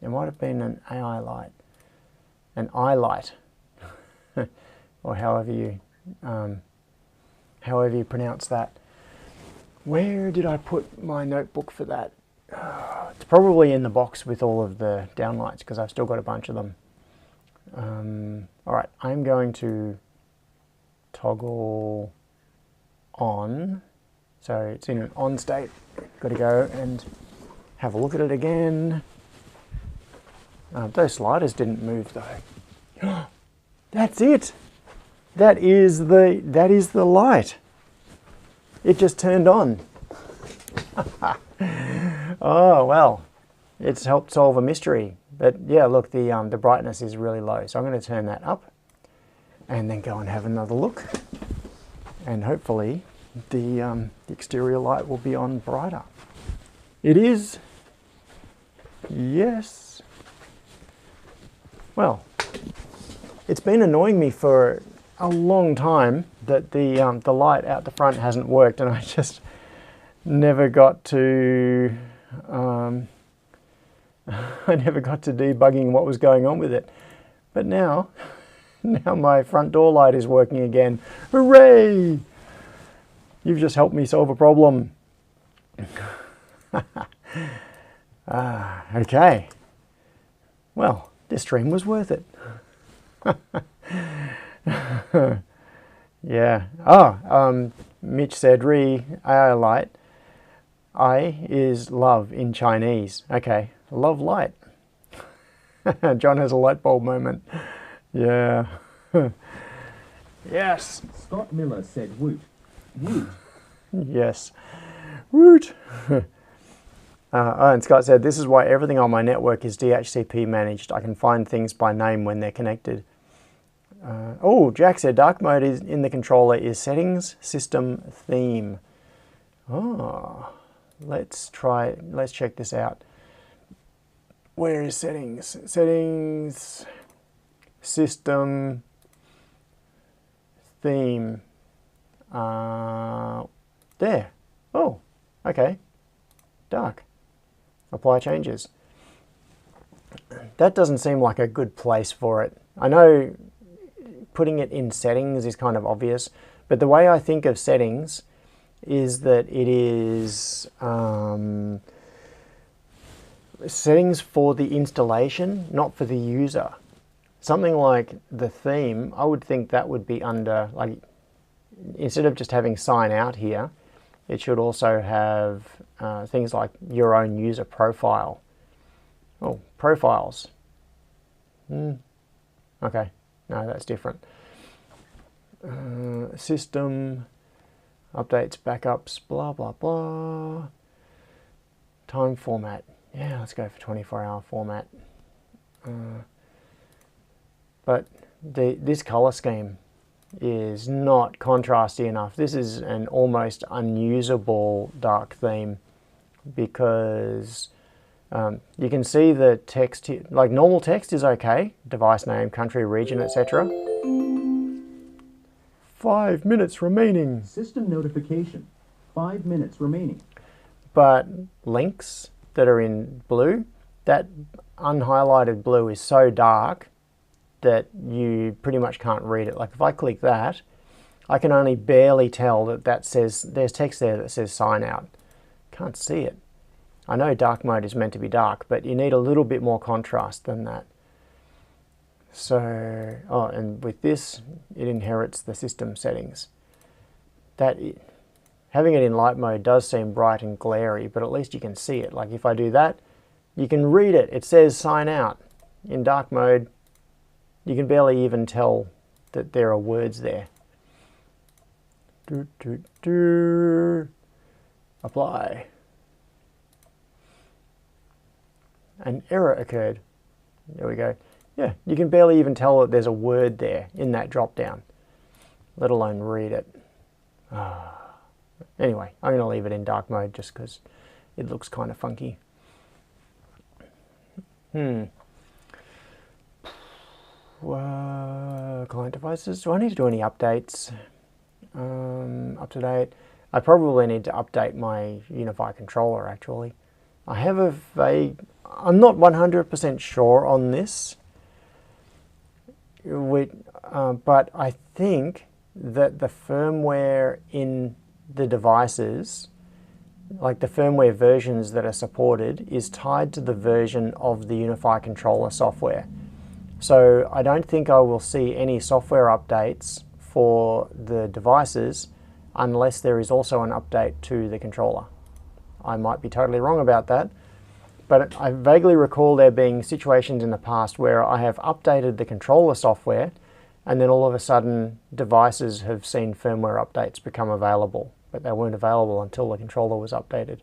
It might have been an AI light, an eye light, or however you pronounce that. Where did I put my notebook for that? It's probably in the box with all of the downlights, because I've still got a bunch of them. All right, I'm going to toggle on. So it's in an on state. Got to go and have a look at it again. Those sliders didn't move though. That's it. That is the light. It just turned on. Oh well, it's helped solve a mystery. But yeah, look, the brightness is really low, so I'm going to turn that up, and then go and have another look, and hopefully the exterior light will be on brighter. It is. Yes. Well, it's been annoying me for a long time that the light out the front hasn't worked, and I just never got to I never got to debugging what was going on with it. But now my front door light is working again. Hooray! You've just helped me solve a problem. Okay. Well, this stream was worth it. Yeah. Oh, Mitch said, AI light. I is love in Chinese. Okay. Love light. John has a light bulb moment. Yeah. Yes. Scott Miller said woot. Woot. Yes. Woot. And Scott said, this is why everything on my network is DHCP managed. I can find things by name when they're connected. Oh, Jack said dark mode is in the controller is settings, system, theme. Oh, let's check this out. Where is settings? Settings, system, theme. There. Oh, okay. Dark. Apply changes. That doesn't seem like a good place for it. I know putting it in settings is kind of obvious, but the way I think of settings is that it is settings for the installation, not for the user. Something like the theme, I would think that would be under, like, instead of just having sign out here, it should also have things like your own user profile. Oh, profiles. Okay, no, that's different. System, updates, backups, blah, blah, blah. Time format. Yeah, let's go for 24-hour format. But this color scheme is not contrasty enough. This is an almost unusable dark theme because you can see the text here, like normal text is okay, device name, country, region, etc. 5 minutes remaining. System notification. 5 minutes remaining. But links that are in blue, that unhighlighted blue is so dark that you pretty much can't read it. Like if I click that, I can only barely tell that says, there's text there that says sign out. Can't see it. I know dark mode is meant to be dark, but you need a little bit more contrast than that. So, oh, and with this, it inherits the system settings. Having it in light mode does seem bright and glary, but at least you can see it. Like if I do that, you can read it. It says sign out. In dark mode, you can barely even tell that there are words there. Apply. An error occurred. There we go. Yeah, you can barely even tell that there's a word there in that drop down, let alone read it. Anyway, I'm going to leave it in dark mode just because it looks kind of funky. Client devices. Do I need to do any updates? Up to date. I probably need to update my Unify controller actually. I have a vague... I'm not 100% sure on this, but I think that the firmware in the devices, like the firmware versions that are supported, is tied to the version of the Unify controller software. So I don't think I will see any software updates for the devices unless there is also an update to the controller. I might be totally wrong about that, but I vaguely recall there being situations in the past where I have updated the controller software and then all of a sudden devices have seen firmware updates become available, but they weren't available until the controller was updated.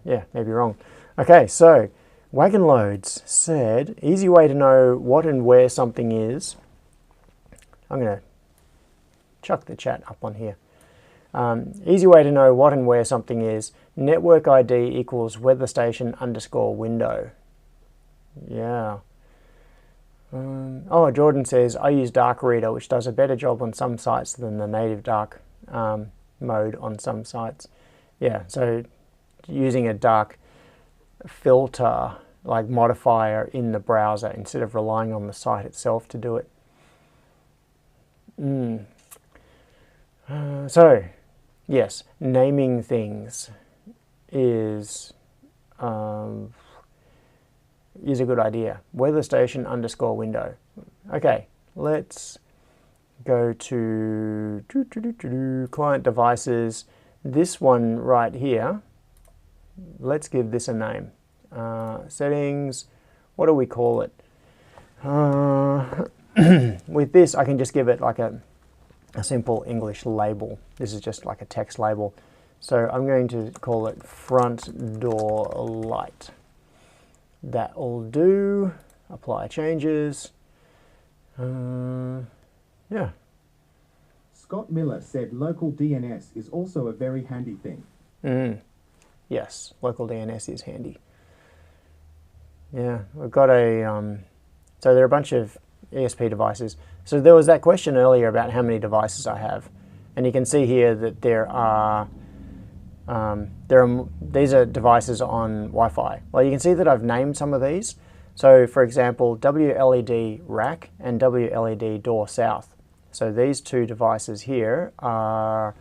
Yeah, maybe wrong. Okay, so Wagon Loads said, easy way to know what and where something is. I'm going to chuck the chat up on here. Easy way to know what and where something is. Network ID equals weather station _ window. Yeah. Oh, Jordan says, I use Dark Reader, which does a better job on some sites than the native dark mode on some sites. Yeah, so using a dark filter, like modifier in the browser instead of relying on the site itself to do it. So, yes, naming things is a good idea. Weather station _ window. Okay, let's go to client devices. This one right here, let's give this a name. Settings, what do we call it? With this, I can just give it like a simple English label. This is just like a text label. So I'm going to call it front door light. That'll do. Apply changes. Yeah. Scott Miller said local DNS is also a very handy thing. Yes, local DNS is handy. Yeah, we've got a... so there are a bunch of ESP devices. So there was that question earlier about how many devices I have, and you can see here that these are devices on Wi-Fi. Well, you can see that I've named some of these. So, for example, WLED rack and WLED door south. So these two devices here are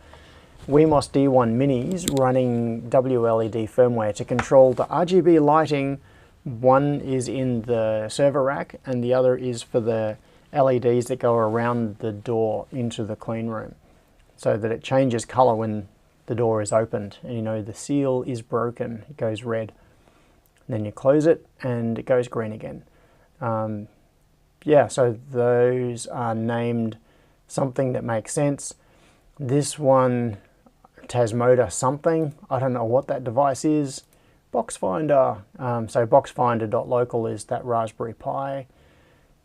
Wemos D1 minis running WLED firmware to control the RGB lighting. One is in the server rack and the other is for the LEDs that go around the door into the clean room, so that it changes color when the door is opened, and you know the seal is broken, it goes red. Then you close it and it goes green again. Yeah, so those are named something that makes sense. This one, Tasmoda something, I don't know what that device is. Boxfinder, so boxfinder.local is that Raspberry Pi.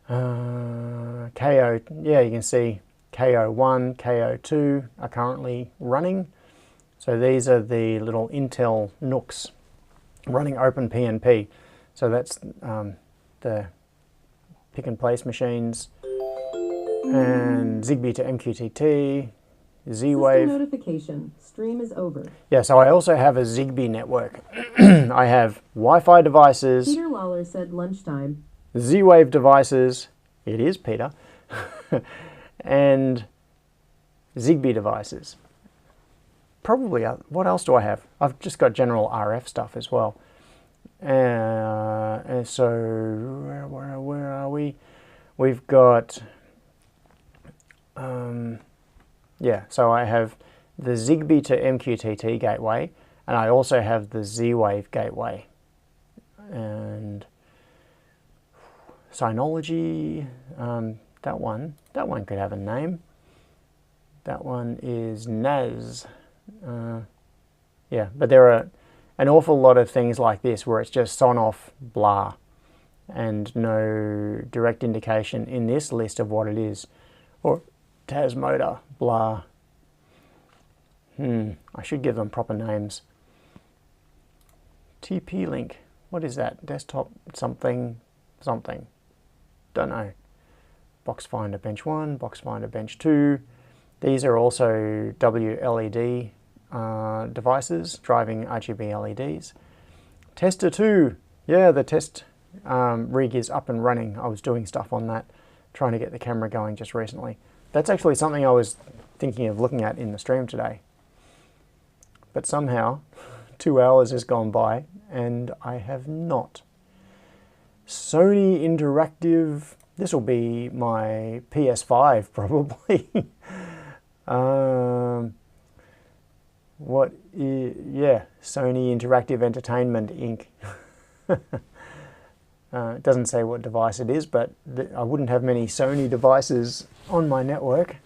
KO, yeah, you can see KO1, KO2 are currently running. So these are the little Intel NUCs running OpenPNP. So that's the pick and place machines. And Zigbee to MQTT. Z-Wave. System notification. Stream is over. Yeah, so I also have a Zigbee network. I have Wi-Fi devices, Peter Lawler said lunchtime. Z-Wave devices, it is Peter, and Zigbee devices. Probably, what else do I have? I've just got general RF stuff as well. And so, where are we? We've got, yeah, so I have the Zigbee to MQTT gateway, and I also have the Z-Wave gateway. And Synology, that one could have a name. That one is NAS. Yeah, but there are an awful lot of things like this where it's just on-off blah and no direct indication in this list of what it is. Or Tasmoda blah. I should give them proper names. TP-Link, what is that? Desktop something. Don't know. Box Finder Bench 1, Box Finder Bench 2. These are also WLED devices driving RGB LEDs. Tester 2, yeah, the test rig is up and running. I was doing stuff on that, trying to get the camera going just recently. That's actually something I was thinking of looking at in the stream today. But somehow, 2 hours has gone by and I have not. Sony Interactive, this will be my PS5 probably. Yeah, Sony Interactive Entertainment Inc. It doesn't say what device it is, but I wouldn't have many Sony devices on my network.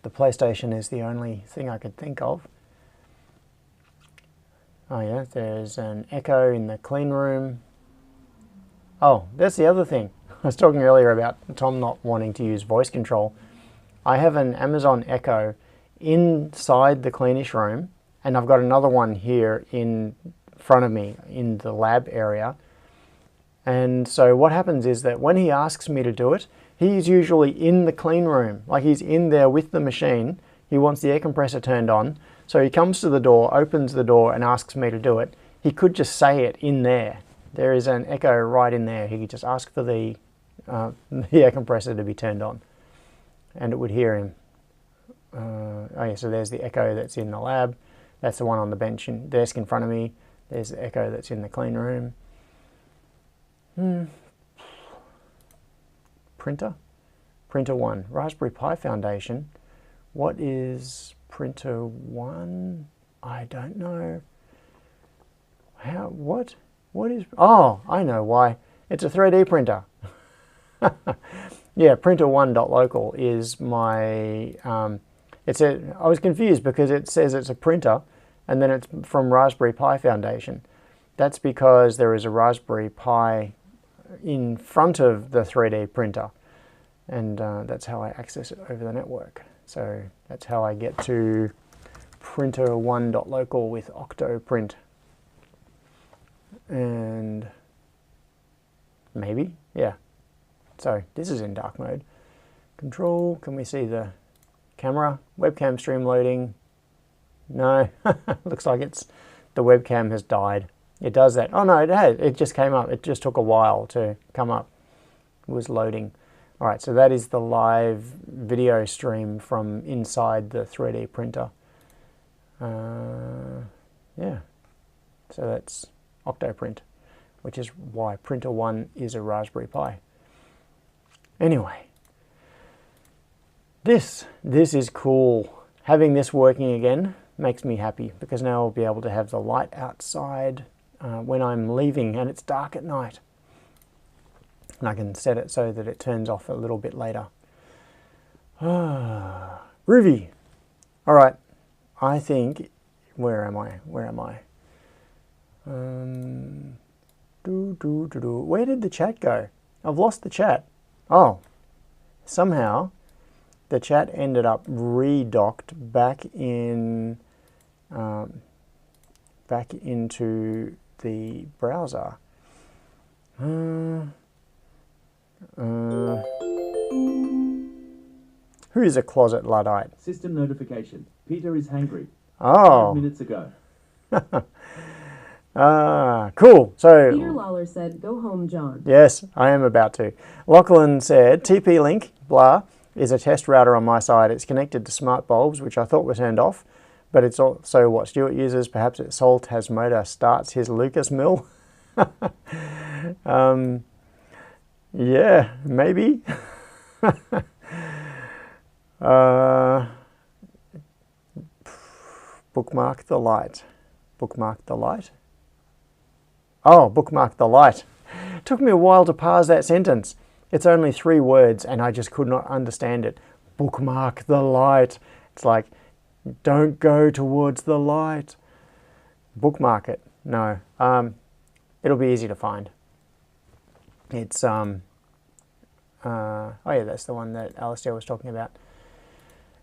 The PlayStation is the only thing I could think of. Oh yeah, there's an Echo in the clean room. Oh, that's the other thing. I was talking earlier about Tom not wanting to use voice control. I have an Amazon Echo inside the cleanish room, and I've got another one here in front of me in the lab area. And so what happens is that when he asks me to do it, he's usually in the clean room, like he's in there with the machine. He wants the air compressor turned on. So he comes to the door, opens the door and asks me to do it. He could just say it in there. There is an Echo right in there. He could just ask for the air compressor to be turned on and it would hear him. Oh yeah, so there's the Echo that's in the lab. That's the one on the bench and desk in front of me. There's the Echo that's in the clean room. Printer 1, Raspberry Pi Foundation. What is Printer 1? I don't know. What is, oh, I know why. It's a 3D printer. Yeah, printer1.local is my, I was confused because it says it's a printer and then it's from Raspberry Pi Foundation. That's because there is a Raspberry Pi in front of the 3D printer, and that's how I access it over the network. So that's how I get to printer1.local with Octoprint. And maybe, yeah. So this is in dark mode. Control, can we see the camera? Webcam stream loading. No, looks like the webcam has died. It does that. Oh no, it has. It just came up. It just took a while to come up. It was loading. All right, so that is the live video stream from inside the 3D printer. Yeah, so that's Octoprint, which is why Printer 1 is a Raspberry Pi. Anyway, this is cool. Having this working again makes me happy because now I'll be able to have the light outside when I'm leaving and it's dark at night. And I can set it so that it turns off a little bit later. Groovy. All right, I think, where am I? Where did the chat go? I've lost the chat. Oh, somehow the chat ended up redocked back in, back into the browser. Who Who's a closet Luddite? System notification. Peter is hangry. 5 Oh, minutes ago. cool. So, Peter Lawler said, "Go home, John." yes, I am about to. Lachlan said, TP-Link, blah, is a test router on my side. It's connected to smart bulbs, which I thought were turned off, but it's also what Stuart uses. Perhaps its Sol Tasmoda starts his Lucas mill. Yeah, maybe. Bookmark the light. Bookmark the light? Oh, bookmark the light. It took me a while to parse that sentence. It's only 3 words and I just could not understand it. Bookmark the light. It's like, don't go towards the light. Bookmark it. No. It'll be easy to find. It's, oh yeah, that's the one that Alistair was talking about.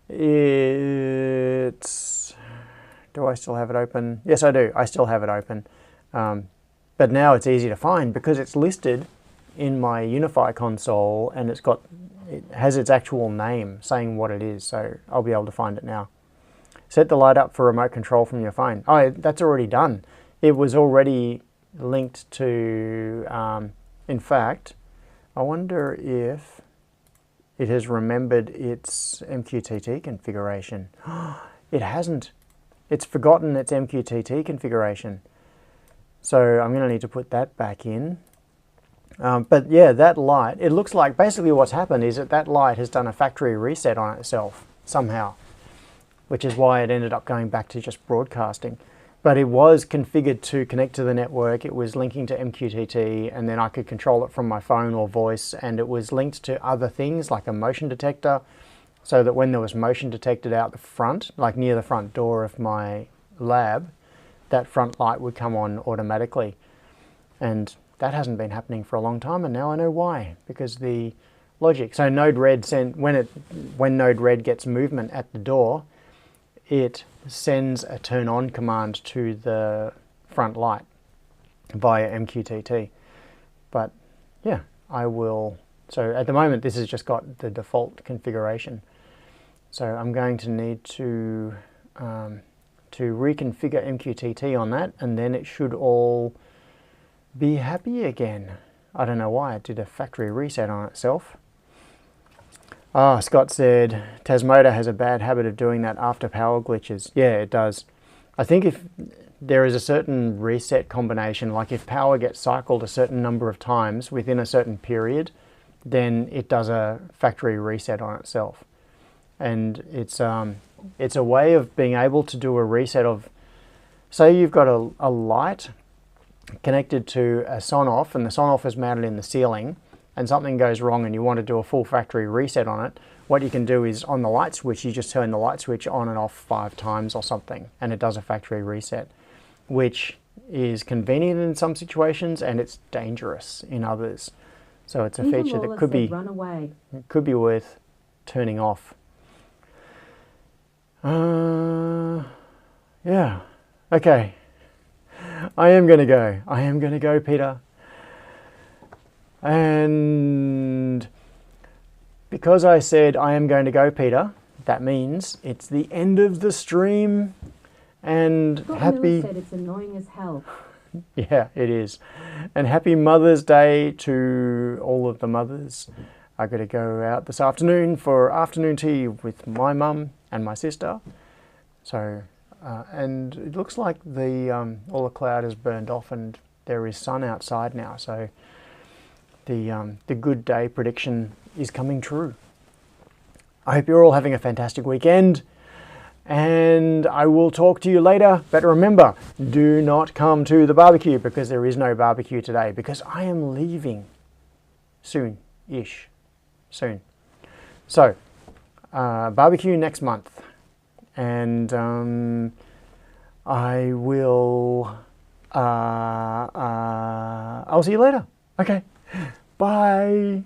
It's, do I still have it open? Yes, I do. I still have it open. But now it's easy to find because it's listed in my Unify console and it has its actual name saying what it is. So I'll be able to find it now. Set the light up for remote control from your phone. Oh, that's already done. It was already linked to, in fact, I wonder if it has remembered its MQTT configuration. It hasn't. It's forgotten its MQTT configuration. So I'm going to need to put that back in. But yeah, that light, it looks like basically what's happened is that light has done a factory reset on itself somehow, which is why it ended up going back to just broadcasting. But it was configured to connect to the network. It was linking to MQTT, and then I could control it from my phone or voice, and it was linked to other things like a motion detector, so that when there was motion detected out the front, like near the front door of my lab, that front light would come on automatically. And that hasn't been happening for a long time, and now I know why, because the logic. So Node Red when Node Red gets movement at the door, it sends a turn on command to the front light via MQTT. But yeah, I will. So at the moment, this has just got the default configuration. So I'm going to need to reconfigure MQTT on that, and then it should all be happy again. I don't know why it did a factory reset on itself. Ah, Scott said, Tasmoda has a bad habit of doing that after power glitches. Yeah, it does. I think if there is a certain reset combination, like if power gets cycled a certain number of times within a certain period, then it does a factory reset on itself. And it's a way of being able to do a reset of, say you've got a light connected to a son-off, and the son-off is mounted in the ceiling, and something goes wrong and you want to do a full factory reset on it, what you can do is on the light switch, you just turn the light switch on and off 5 times or something, and it does a factory reset, which is convenient in some situations and it's dangerous in others. So it's a feature that could be worth turning off. Yeah, okay. I am going to go. I am going to go, Peter. And because I said I am going to go, Peter, that means it's the end of the stream. And happy... said it's annoying as hell. Yeah, it is. And happy Mother's Day to all of the mothers. I got to go out this afternoon for afternoon tea with my mum and my sister. So, and it looks like the all the cloud has burned off and there is sun outside now. So the good day prediction is coming true. I hope you're all having a fantastic weekend. And I will talk to you later. But remember, do not come to the barbecue because there is no barbecue today because I am leaving soon-ish. Soon. So, barbecue next month. And I will... I'll see you later. Okay. Bye.